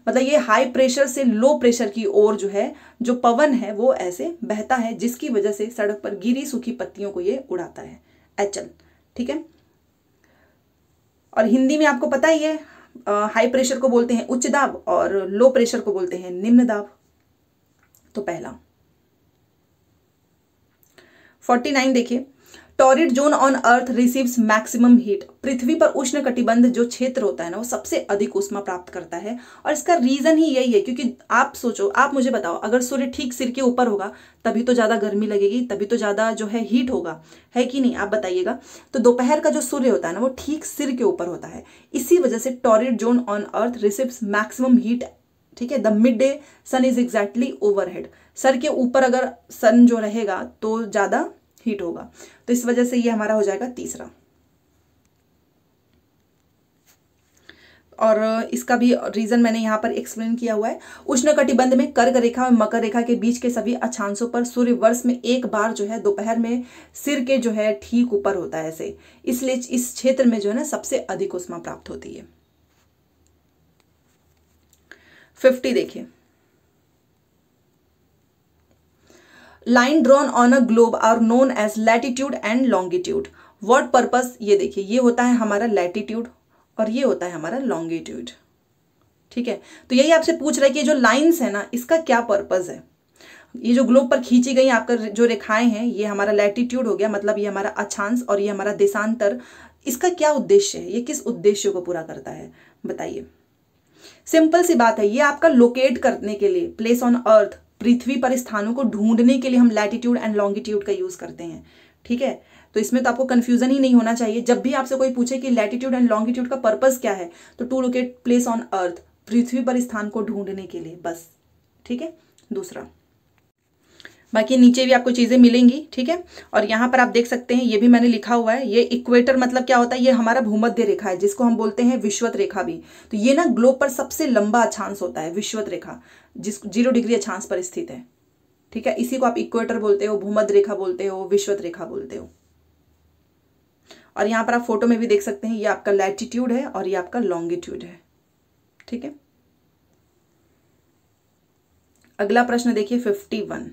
मतलब ये हाई प्रेशर से लो प्रेशर की ओर जो है, जो पवन है वो ऐसे बहता है, जिसकी वजह से सड़क पर गिरी सूखी पत्तियों को ये उड़ाता है, HL, ठीक है। और हिंदी में आपको पता ही है, हाई प्रेशर को बोलते हैं उच्च दाब और लो प्रेशर को बोलते हैं निम्न दाब। तो पहला 49 देखिए, torrid zone on earth receives maximum heat. पृथ्वी पर उष्ण कटिबंध जो क्षेत्र होता है ना, वो सबसे अधिक ऊष्मा प्राप्त करता है। और इसका रीजन ही यही है, क्योंकि आप सोचो, आप मुझे बताओ, अगर सूर्य ठीक सिर के ऊपर होगा तभी तो ज्यादा गर्मी लगेगी, तभी तो ज्यादा जो है हीट होगा, है कि नहीं, आप बताइएगा। तो दोपहर का जो सूर्य होता है ना, वो ठीक सिर के ऊपर होता है, इसी वजह से torrid zone on earth receives maximum heat, ठीक है। The mid day sun is exactly overhead. सर के ऊपर अगर सन जो रहेगा तो ज्यादा हीट होगा, तो इस वजह से ये हमारा हो जाएगा तीसरा। और इसका भी रीजन मैंने यहाँ पर एक्सप्लेन किया हुआ है। उष्ण कटिबंध में कर्क रेखा और मकर रेखा के बीच के सभी अक्षांशों पर सूर्य वर्ष में एक बार जो है दोपहर में सिर के जो है ठीक ऊपर होता है ऐसे, इसलिए इस क्षेत्र में जो है ना सबसे अधिक ऊष्मा प्राप्त होती है। 50 देखिए, line drawn on a globe are known as latitude and longitude. What purpose, ये देखिए, ये होता है हमारा लैटिट्यूड और ये होता है हमारा लॉन्गिट्यूड, ठीक है। तो यही आपसे पूछ रहा है कि जो लाइंस है ना, इसका क्या पर्पस है। ये जो ग्लोब पर खींची गई आपका जो रेखाएं हैं, ये हमारा लैटिट्यूड हो गया, मतलब ये हमारा अक्षांश, और ये हमारा देशांतर। इसका क्या उद्देश्य है, ये किस उद्देश्य को पूरा करता है, बताइए। सिंपल सी बात है, ये आपका लोकेट करने के लिए, प्लेस ऑन अर्थ, पृथ्वी पर स्थानों को ढूंढने के लिए हम लैटिट्यूड एंड लॉन्गिट्यूड का यूज करते हैं, ठीक है। तो इसमें तो आपको कंफ्यूजन ही नहीं होना चाहिए। जब भी आपसे कोई पूछे कि लैटिट्यूड एंड लॉन्गिट्यूड का पर्पस क्या है, तो to locate place on earth, पृथ्वी पर स्थान को ढूंढने के लिए, बस, ठीक है। दूसरा, बाकी नीचे भी आपको चीजें मिलेंगी, ठीक है। और यहाँ पर आप देख सकते हैं, ये भी मैंने लिखा हुआ है, ये इक्वेटर मतलब क्या होता है, ये हमारा भूमध्य रेखा है, जिसको हम बोलते हैं विषुवत रेखा भी। तो ये ना ग्लोब पर सबसे लंबा अक्षांश होता है, विषुवत रेखा, जिस 0 डिग्री अक्षांश पर स्थित है, ठीक है। इसी को आप इक्वेटर बोलते हो, भूमध्य रेखा बोलते हो, विषुवत रेखा बोलते हो। और यहाँ पर आप फोटो में भी देख सकते हैं, ये आपका लैटिट्यूड है और ये आपका लॉन्गिट्यूड है। ठीक है, अगला प्रश्न देखिए 51।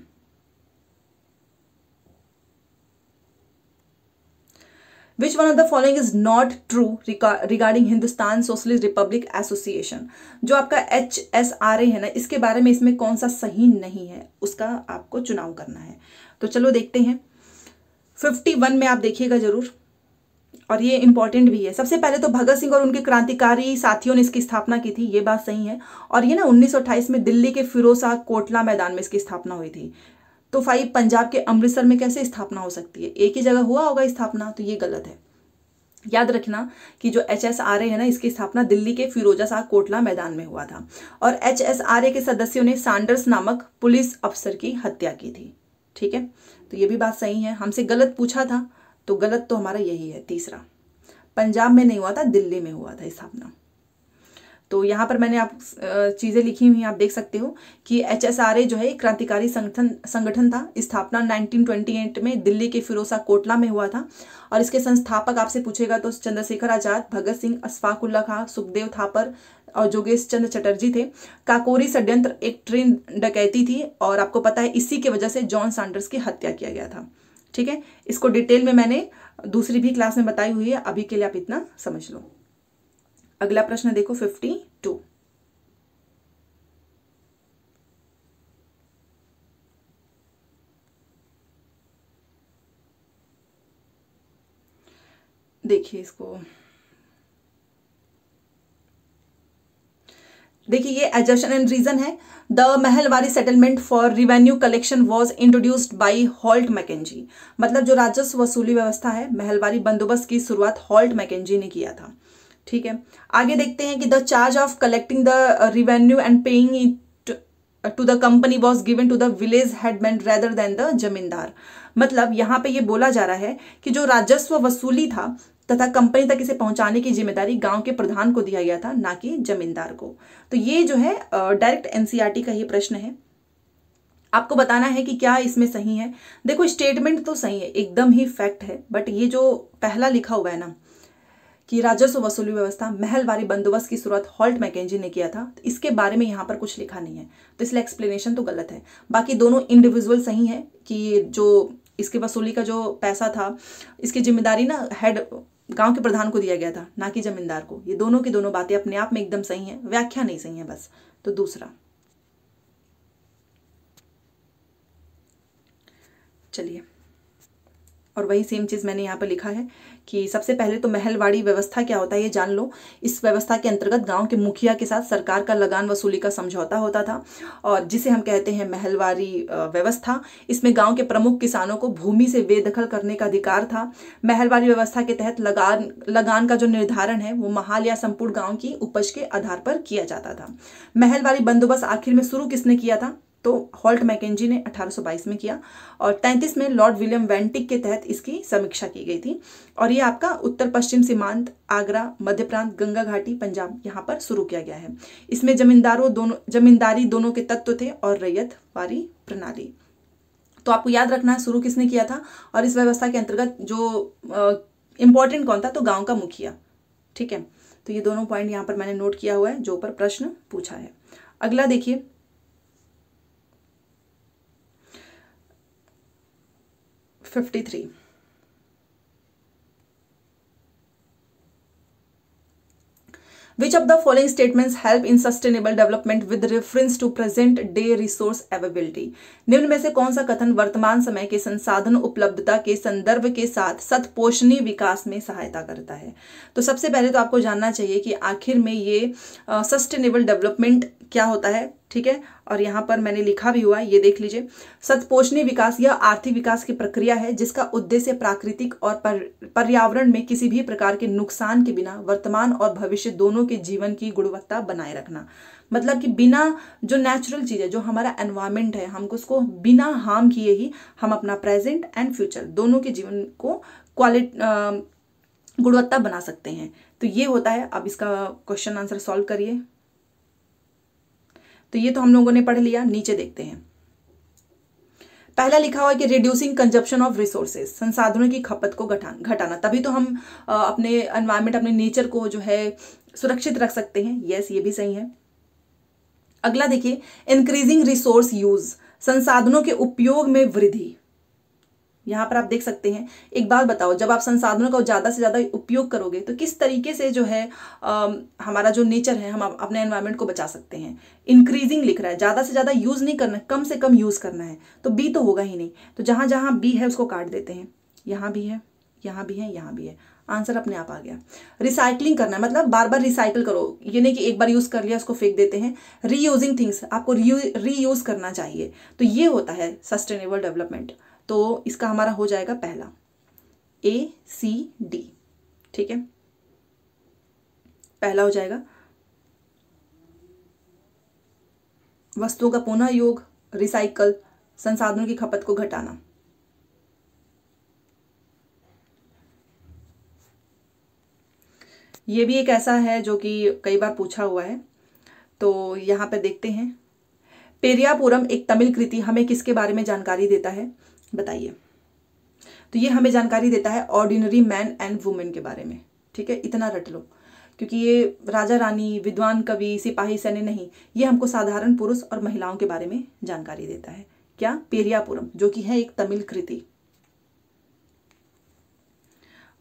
Which one of the following is not true regarding Hindustan socialist Republic association? जो आपका HSRA है ना, इसके बारे में इसमें कौन सा सही नहीं है, उसका आपको चुनाव करना है। तो चलो देखते हैं। 51 में आप देखिएगा जरूर, और ये इंपॉर्टेंट भी है। सबसे पहले तो भगत सिंह और उनके क्रांतिकारी साथियों ने इसकी स्थापना की थी, ये बात सही है। और ये ना 1928 में दिल्ली के फिरोजशाह कोटला मैदान में इसकी स्थापना हुई थी। तो 5 पंजाब के अमृतसर में कैसे स्थापना हो सकती है, एक ही जगह हुआ होगा स्थापना, तो ये गलत है। याद रखना कि जो HSRA है ना, इसकी स्थापना दिल्ली के फिरोजशाह कोटला मैदान में हुआ था। और HSRA के सदस्यों ने सैंडर्स नामक पुलिस अफसर की हत्या की थी। ठीक है, तो ये भी बात सही है। हमसे गलत पूछा था, तो गलत तो हमारा यही है, तीसरा। पंजाब में नहीं हुआ था, दिल्ली में हुआ था स्थापना। तो यहाँ पर मैंने आप चीज़ें लिखी हुई हैं, आप देख सकते हो कि HSRA जो है क्रांतिकारी संगठन था। स्थापना 1928 में दिल्ली के फिरोजशाह कोटला में हुआ था। और इसके संस्थापक आपसे पूछेगा तो चंद्रशेखर आजाद, भगत सिंह, अशफाक उल्ला खां, सुखदेव थापर और जोगेश चंद्र चटर्जी थे। काकोरी षड्यंत्र एक ट्रेन डकैती थी, और आपको पता है इसी की वजह से जॉन सैंडर्स की हत्या किया गया था। ठीक है, इसको डिटेल में मैंने दूसरी भी क्लास में बताई हुई है, अभी के लिए आप इतना समझ लो। अगला प्रश्न देखो 52। देखिए इसको, देखिए ये एजर्शन एंड रीजन है। The Mahalwari settlement for revenue collection was introduced by Holt Mackenzie. मतलब जो राजस्व वसूली व्यवस्था है, महलवारी बंदोबस्त की शुरुआत हॉल्ट मैकेंजी ने किया था। ठीक है, आगे देखते हैं कि the charge of collecting the revenue and paying it to the company was given to the village headman rather than the zamindar. मतलब यहाँ पे ये बोला जा रहा है कि जो राजस्व वसूली था तथा कंपनी तक इसे पहुंचाने की जिम्मेदारी गांव के प्रधान को दिया गया था, ना कि जमींदार को। तो ये जो है डायरेक्ट NCERT का ही प्रश्न है। आपको बताना है कि क्या इसमें सही है। देखो स्टेटमेंट तो सही है, एकदम ही फैक्ट है, बट ये जो पहला लिखा हुआ है ना कि राजस्व वसूली व्यवस्था महलवारी बंदोबस्त की शुरुआत हॉल्ट मैकेंजी ने किया था, तो इसके बारे में यहाँ पर कुछ लिखा नहीं है, तो इसलिए एक्सप्लेनेशन तो गलत है। बाकी दोनों इंडिविजुअल सही है कि जो इसके वसूली का जो पैसा था, इसकी जिम्मेदारी ना हेड गांव के प्रधान को दिया गया था, ना कि जमींदार को। ये दोनों की दोनों बातें अपने आप में एकदम सही हैं, व्याख्या नहीं सही है बस। तो दूसरा, चलिए, और वही सेम चीज़ मैंने यहाँ पर लिखा है कि सबसे पहले तो महलवाड़ी व्यवस्था क्या होता है ये जान लो। इस व्यवस्था के अंतर्गत गांव के मुखिया के साथ सरकार का लगान वसूली का समझौता होता था, और जिसे हम कहते हैं महलवाड़ी व्यवस्था। इसमें गांव के प्रमुख किसानों को भूमि से बेदखल करने का अधिकार था। महलवाड़ी व्यवस्था के तहत लगान का जो निर्धारण है वो महाल या संपूर्ण गाँव की उपज के आधार पर किया जाता था। महलवाड़ी बंदोबस्त आखिर में शुरू किसने किया था, तो हॉल्ट मैकेंजी ने 1822 में किया, और 33 में लॉर्ड विलियम वेंटिक के तहत इसकी समीक्षा की गई थी। और ये आपका उत्तर पश्चिम सीमांत, आगरा, मध्य प्रांत, गंगा घाटी, पंजाब, यहाँ पर शुरू किया गया है। इसमें जमींदारी दोनों के तत्व थे और रैयतवारी प्रणाली। तो आपको याद रखना है शुरू किसने किया था, और इस व्यवस्था के अंतर्गत जो इंपॉर्टेंट कौन था, तो गाँव का मुखिया। ठीक है, तो ये दोनों पॉइंट यहाँ पर मैंने नोट किया हुआ है जो ऊपर प्रश्न पूछा है। अगला देखिए 53। Which of the following statements help in sustainable development with reference to present day resource availability? निम्न में से कौन सा कथन वर्तमान समय के संसाधन उपलब्धता के संदर्भ के साथ सतपोषणी विकास में सहायता करता है? तो सबसे पहले तो आपको जानना चाहिए कि आखिर में ये सस्टेनेबल डेवलपमेंट क्या होता है। ठीक है, और यहाँ पर मैंने लिखा भी हुआ है, ये देख लीजिए। सतपोषणी विकास यह आर्थिक विकास की प्रक्रिया है जिसका उद्देश्य प्राकृतिक और पर्यावरण में किसी भी प्रकार के नुकसान के बिना वर्तमान और भविष्य दोनों के जीवन की गुणवत्ता बनाए रखना। मतलब कि बिना जो नेचुरल चीज़ है, जो हमारा एनवायरनमेंट है, हमको उसको बिना हार्म किए ही हम अपना प्रेजेंट एंड फ्यूचर दोनों के जीवन को गुणवत्ता बना सकते हैं। तो ये होता है। अब इसका क्वेश्चन आंसर सॉल्व करिए। तो ये तो हम लोगों ने पढ़ लिया, नीचे देखते हैं। पहला लिखा हुआ है कि रिड्यूसिंग कंजप्शन ऑफ रिसोर्सेज, संसाधनों की खपत को घटाना, तभी तो हम अपने एनवायरमेंट, अपने नेचर को जो है सुरक्षित रख सकते हैं। यस, ये भी सही है। अगला देखिए, इंक्रीजिंग रिसोर्स यूज, संसाधनों के उपयोग में वृद्धि। यहां पर आप देख सकते हैं। एक बात बताओ, जब आप संसाधनों का ज्यादा से ज्यादा उपयोग करोगे तो किस तरीके से जो है हमारा जो नेचर है, हम अपने एनवायरनमेंट को बचा सकते हैं। इंक्रीजिंग लिख रहा है, ज्यादा से ज्यादा यूज नहीं करना है, कम से कम यूज करना है, तो बी तो होगा ही नहीं। तो जहां जहां बी है उसको काट देते हैं। यहां भी है, यहां भी है, यहां भी है, आंसर अपने आप आ गया। रिसाइकलिंग करना है, मतलब बार बार रिसाइकल करो, ये नहीं कि एक बार यूज कर लिया उसको फेंक देते हैं। रीयूजिंग थिंग्स, आपको रीयूज करना चाहिए, तो ये होता है सस्टेनेबल डेवलपमेंट। तो इसका हमारा हो जाएगा पहला, ACD। ठीक है, पहला हो जाएगा वस्तुओं का पुनः योग, रिसाइकल, संसाधनों की खपत को घटाना। ये भी एक ऐसा है जो कि कई बार पूछा हुआ है, तो यहां पे देखते हैं। पेरियापुरम एक तमिल कृति हमें किसके बारे में जानकारी देता है, बताइए। तो ये हमें जानकारी देता है ऑर्डिनरी मैन एंड वुमेन के बारे में। ठीक है, इतना रट लो, क्योंकि ये राजा रानी, विद्वान कवि, सिपाही सैन्य नहीं, ये हमको साधारण पुरुष और महिलाओं के बारे में जानकारी देता है। क्या? पेरियापुरम, जो कि है एक तमिल कृति।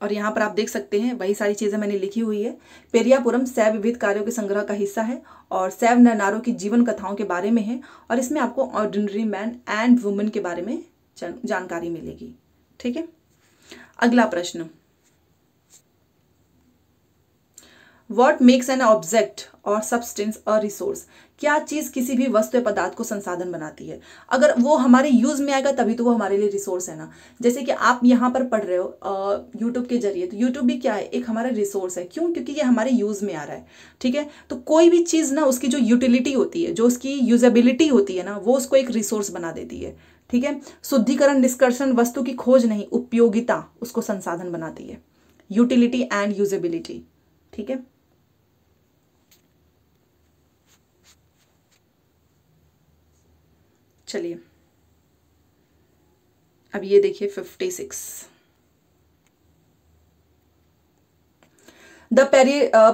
और यहाँ पर आप देख सकते हैं वही सारी चीजें मैंने लिखी हुई है। पेरियापुरम शैव विविध कार्यों के संग्रह का हिस्सा है और शैव नर नारों की जीवन कथाओं के बारे में है, और इसमें आपको ऑर्डिनरी मैन एंड वुमेन के बारे में जानकारी मिलेगी। ठीक है, अगला प्रश्न, वॉट मेक्स एन ऑब्जेक्ट और सब्सटेंस अ रिसोर्स, क्या चीज किसी भी वस्तु या पदार्थ को संसाधन बनाती है? अगर वो हमारे यूज में आएगा तभी तो वो हमारे लिए रिसोर्स है ना। जैसे कि आप यहाँ पर पढ़ रहे हो यूट्यूब के जरिए, तो यूट्यूब भी क्या है, एक हमारा रिसोर्स है। क्यों? क्योंकि ये हमारे यूज में आ रहा है। ठीक है, तो कोई भी चीज ना, उसकी जो यूटिलिटी होती है, जो उसकी यूजेबिलिटी होती है ना, वो उसको एक रिसोर्स बना देती है। ठीक है, शुद्धिकरण, निष्कर्षण, वस्तु की खोज नहीं, उपयोगिता उसको संसाधन बनाती है। Utility and usability. ठीक है, चलिए अब ये देखिए 56। The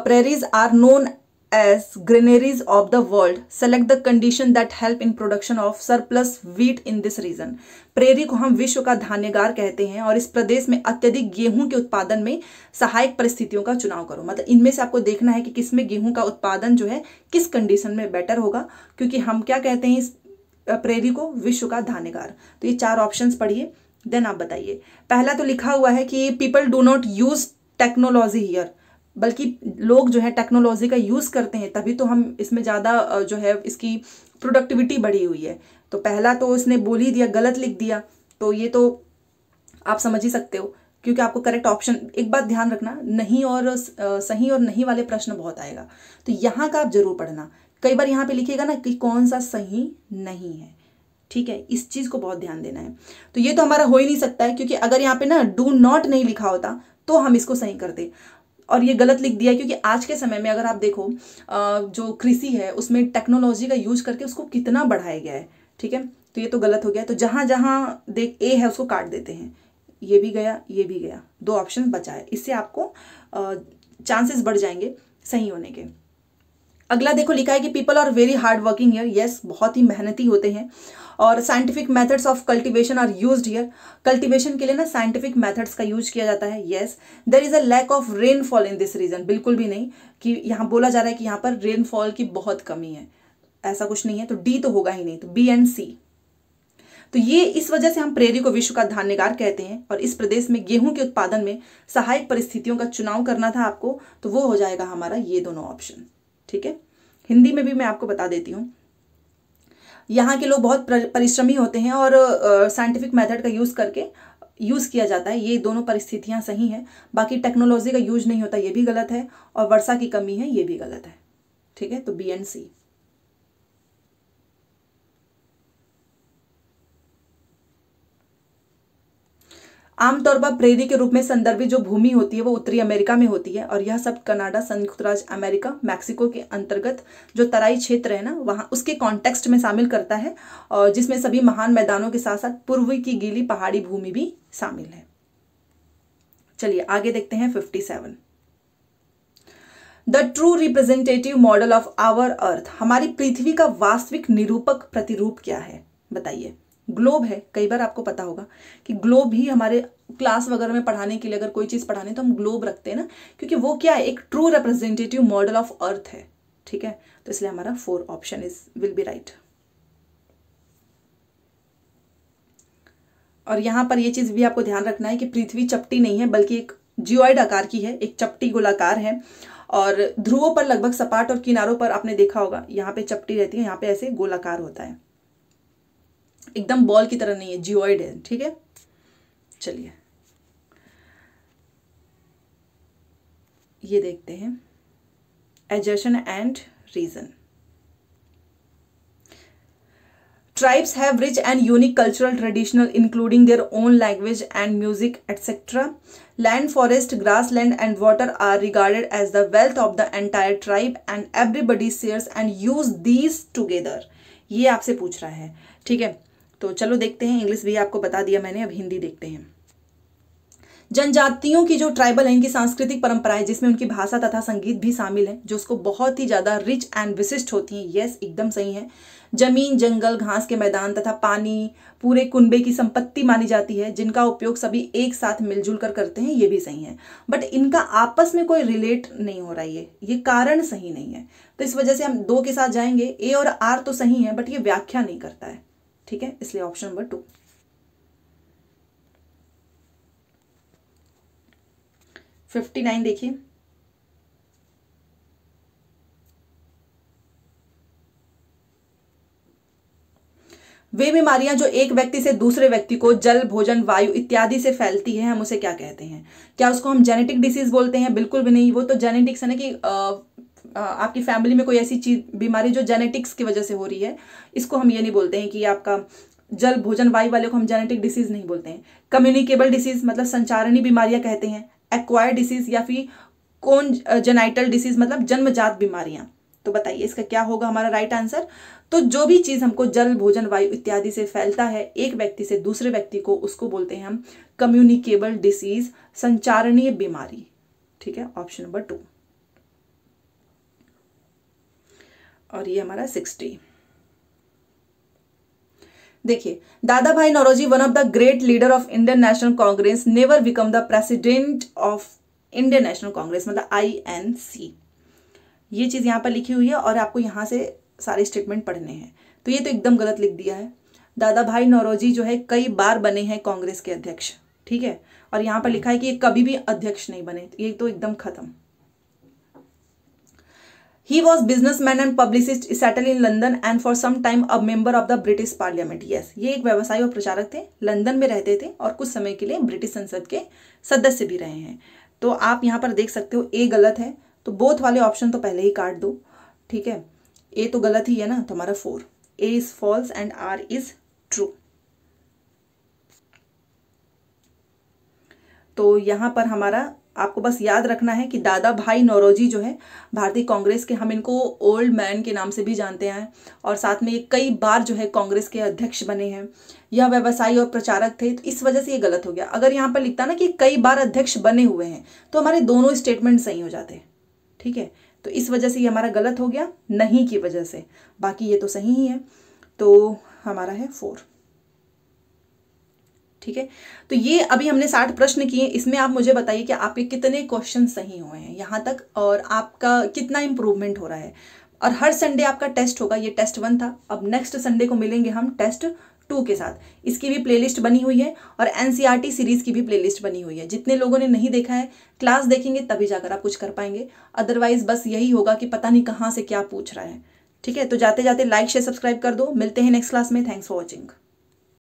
prairies are known as granaries of the world. Select the condition that help in production of surplus wheat in this region. Prairie को हम विश्व का धान्यगार कहते हैं और इस प्रदेश में अत्यधिक गेहूं के उत्पादन में सहायक परिस्थितियों का चुनाव करो। मतलब इनमें से आपको देखना है कि किसमें गेहूं का उत्पादन जो है किस कंडीशन में बेटर होगा, क्योंकि हम क्या कहते हैं इस प्रेरी को, विश्व का धान्यगार। तो ये 4 ऑप्शंस पढ़िए, देन आप बताइए। पहला तो लिखा हुआ है कि people do not use technology here, बल्कि लोग जो है टेक्नोलॉजी का यूज करते हैं, तभी तो हम इसमें ज्यादा जो है इसकी प्रोडक्टिविटी बढ़ी हुई है। तो पहला तो उसने बोल ही दिया, गलत लिख दिया, तो ये तो आप समझ ही सकते हो, क्योंकि आपको करेक्ट ऑप्शन, एक बात ध्यान रखना, नहीं और सही और नहीं वाले प्रश्न बहुत आएगा, तो यहाँ का आप जरूर पढ़ना। कई बार यहाँ पे लिखिएगा ना कि कौन सा सही नहीं है। ठीक है, इस चीज को बहुत ध्यान देना है। तो ये तो हमारा हो ही नहीं सकता है, क्योंकि अगर यहाँ पे ना डू नॉट नहीं लिखा होता तो हम इसको सही करते, और ये गलत लिख दिया, क्योंकि आज के समय में अगर आप देखो जो कृषि है उसमें टेक्नोलॉजी का यूज करके उसको कितना बढ़ाया गया है। ठीक है, तो ये तो गलत हो गया। तो जहां जहां देख ए है उसको काट देते हैं, ये भी गया, ये भी गया, 2 ऑप्शन बचा है। इससे आपको चांसेस बढ़ जाएंगे सही होने के। अगला देखो, लिखा है कि people are very hard working here. Yes, बहुत ही मेहनती होते हैं। और scientific methods of cultivation are used here, cultivation के लिए ना साइंटिफिक मेथड्स का यूज किया जाता है। Yes, there is a lack of rainfall in this region, बिल्कुल भी नहीं कि यहाँ बोला जा रहा है कि यहाँ पर रेनफॉल की बहुत कमी है, ऐसा कुछ नहीं है। तो डी तो होगा ही नहीं, तो बी एंड सी। तो ये इस वजह से हम प्रेरी को विश्व का धान्यगार कहते हैं, और इस प्रदेश में गेहूं के उत्पादन में सहायक परिस्थितियों का चुनाव करना था आपको, तो वो हो जाएगा हमारा ये दोनों ऑप्शन। ठीक है, हिंदी में भी मैं आपको बता देती हूँ। यहाँ के लोग बहुत परिश्रमी होते हैं और साइंटिफिक मेथड का यूज किया जाता है, ये दोनों परिस्थितियां सही हैं। बाकी टेक्नोलॉजी का यूज नहीं होता, ये भी गलत है, और वर्षा की कमी है, ये भी गलत है। ठीक है, तो बी एंड सी। आमतौर पर प्रेरी के रूप में संदर्भित जो भूमि होती है वो उत्तरी अमेरिका में होती है, और यह सब कनाडा, संयुक्त राज्य अमेरिका, मैक्सिको के अंतर्गत जो तराई क्षेत्र है ना वहाँ उसके कॉन्टेक्स्ट में शामिल करता है, और जिसमें सभी महान मैदानों के साथ साथ पूर्व की गीली पहाड़ी भूमि भी शामिल है। चलिए आगे देखते हैं 57। The true representative model of our earth, हमारी पृथ्वी का वास्तविक निरूपक प्रतिरूप क्या है बताइए। ग्लोब है, कई बार आपको पता होगा कि ग्लोब भी हमारे क्लास वगैरह में पढ़ाने के लिए अगर कोई चीज़ पढ़ाने तो हम ग्लोब रखते हैं ना, क्योंकि वो क्या है, एक true representative model of earth है। ठीक है, तो इसलिए हमारा 4 option is will be right. और यहां पर ये चीज भी आपको ध्यान रखना है कि पृथ्वी चपटी नहीं है बल्कि एक जियोइड आकार की है, एक चपटी गोलाकार है, और ध्रुवों पर लगभग सपाट और किनारों पर आपने देखा होगा यहाँ पे चपटी रहती है, यहाँ पे ऐसे गोलाकार होता है, एकदम बॉल की तरह नहीं है, जियोइड है। ठीक है, चलिए ये देखते हैं assertion and reason. Tribes have rich and unique cultural traditional including their own language and music etc. Land, forest, grassland and water are regarded as the wealth of the entire tribe and everybody shares and use these together. ये आपसे पूछ रहा है। ठीक है, तो चलो देखते हैं, इंग्लिश भी आपको बता दिया मैंने, अब हिंदी देखते हैं। जनजातियों की जो ट्राइबल है इनकी सांस्कृतिक परंपराएं जिसमें उनकी भाषा तथा संगीत भी शामिल है जो उसको बहुत ही ज्यादा रिच एंड विशिष्ट होती हैं। यस, एकदम सही है। जमीन, जंगल, घास के मैदान तथा पानी पूरे कुनबे की संपत्ति मानी जाती है जिनका उपयोग सभी एक साथ मिलजुल कर करते हैं, ये भी सही है। बट इनका आपस में कोई रिलेट नहीं हो रहा है, ये कारण सही नहीं है, तो इस वजह से हम 2 के साथ जाएंगे। ए और आर तो सही है बट ये व्याख्या नहीं करता है। ठीक है, इसलिए ऑप्शन नंबर 2। 59 देखिए, वे बीमारियां जो एक व्यक्ति से दूसरे व्यक्ति को जल, भोजन, वायु इत्यादि से फैलती है, हम उसे क्या कहते हैं? क्या उसको हम जेनेटिक डिसीज बोलते हैं? बिल्कुल भी नहीं, वो तो जेनेटिक्स है ना कि आपकी फैमिली में कोई ऐसी चीज बीमारी जो जेनेटिक्स की वजह से हो रही है, इसको हम ये नहीं बोलते हैं कि आपका जल, भोजन, वायु वाले को हम जेनेटिक डिसीज नहीं बोलते हैं। कम्युनिकेबल डिसीज मतलब संचारणी बीमारियां कहते हैं, एक्वायर्ड डिसीज या फिर कोनजेनाइटल डिसीज मतलब जन्मजात बीमारियां। तो बताइए इसका क्या होगा हमारा राइट आंसर? तो जो भी चीज हमको जल, भोजन, वायु इत्यादि से फैलता है एक व्यक्ति से दूसरे व्यक्ति को, उसको बोलते हैं हम कम्युनिकेबल डिसीज, संचारणीय बीमारी। ठीक है, ऑप्शन नंबर 2। और ये हमारा 60। देखिए, Dadabhai Naoroji, one of the great leader of Indian National Congress, never become the president of Indian National Congress मतलब INC। ये चीज यहां पर लिखी हुई है और आपको यहां से सारे स्टेटमेंट पढ़ने हैं। तो ये तो एकदम गलत लिख दिया है। दादा भाई नौरोजी जो है कई बार बने हैं कांग्रेस के अध्यक्ष। ठीक है, और यहां पर लिखा है कि ये कभी भी अध्यक्ष नहीं बने, ये तो एकदम खत्म। He was businessman and publicist, settled in London and for some time a member of the British Parliament. Yes, ये एक व्यवसायी और प्रचारक थे, लंदन में रहते थे और कुछ समय के लिए ब्रिटिश संसद के सदस्य भी रहे हैं। तो आप यहाँ पर देख सकते हो ए गलत है, तो बोथ वाले ऑप्शन तो पहले ही काट दो। ठीक है, ए तो गलत ही है ना, तो हमारा 4, A is false and R is true. तो यहाँ पर हमारा आपको बस याद रखना है कि दादा भाई नौरोजी जो है भारतीय कांग्रेस के, हम इनको ओल्ड मैन के नाम से भी जानते हैं, और साथ में ये कई बार जो है कांग्रेस के अध्यक्ष बने हैं। यह व्यवसायी और प्रचारक थे, तो इस वजह से ये गलत हो गया। अगर यहाँ पर लिखता ना कि कई बार अध्यक्ष बने हुए हैं तो हमारे दोनों स्टेटमेंट सही हो जाते। ठीक है, तो इस वजह से ये हमारा गलत हो गया, नहीं की वजह से। बाकी ये तो सही ही है, तो हमारा है 4। ठीक है, तो ये अभी हमने 60 प्रश्न किए, इसमें आप मुझे बताइए कि आपके कितने क्वेश्चन सही हुए हैं यहाँ तक, और आपका कितना इंप्रूवमेंट हो रहा है। और हर संडे आपका टेस्ट होगा, ये टेस्ट 1 था, अब नेक्स्ट संडे को मिलेंगे हम टेस्ट 2 के साथ। इसकी भी प्लेलिस्ट बनी हुई है और NCERT सीरीज की भी प्लेलिस्ट बनी हुई है। जितने लोगों ने नहीं देखा है, क्लास देखेंगे तभी जाकर आप कुछ कर पाएंगे, अदरवाइज बस यही होगा कि पता नहीं कहाँ से क्या पूछ रहा है। ठीक है, तो जाते जाते लाइक शेयर सब्सक्राइब कर दो। मिलते हैं नेक्स्ट क्लास में। Thanks for watching.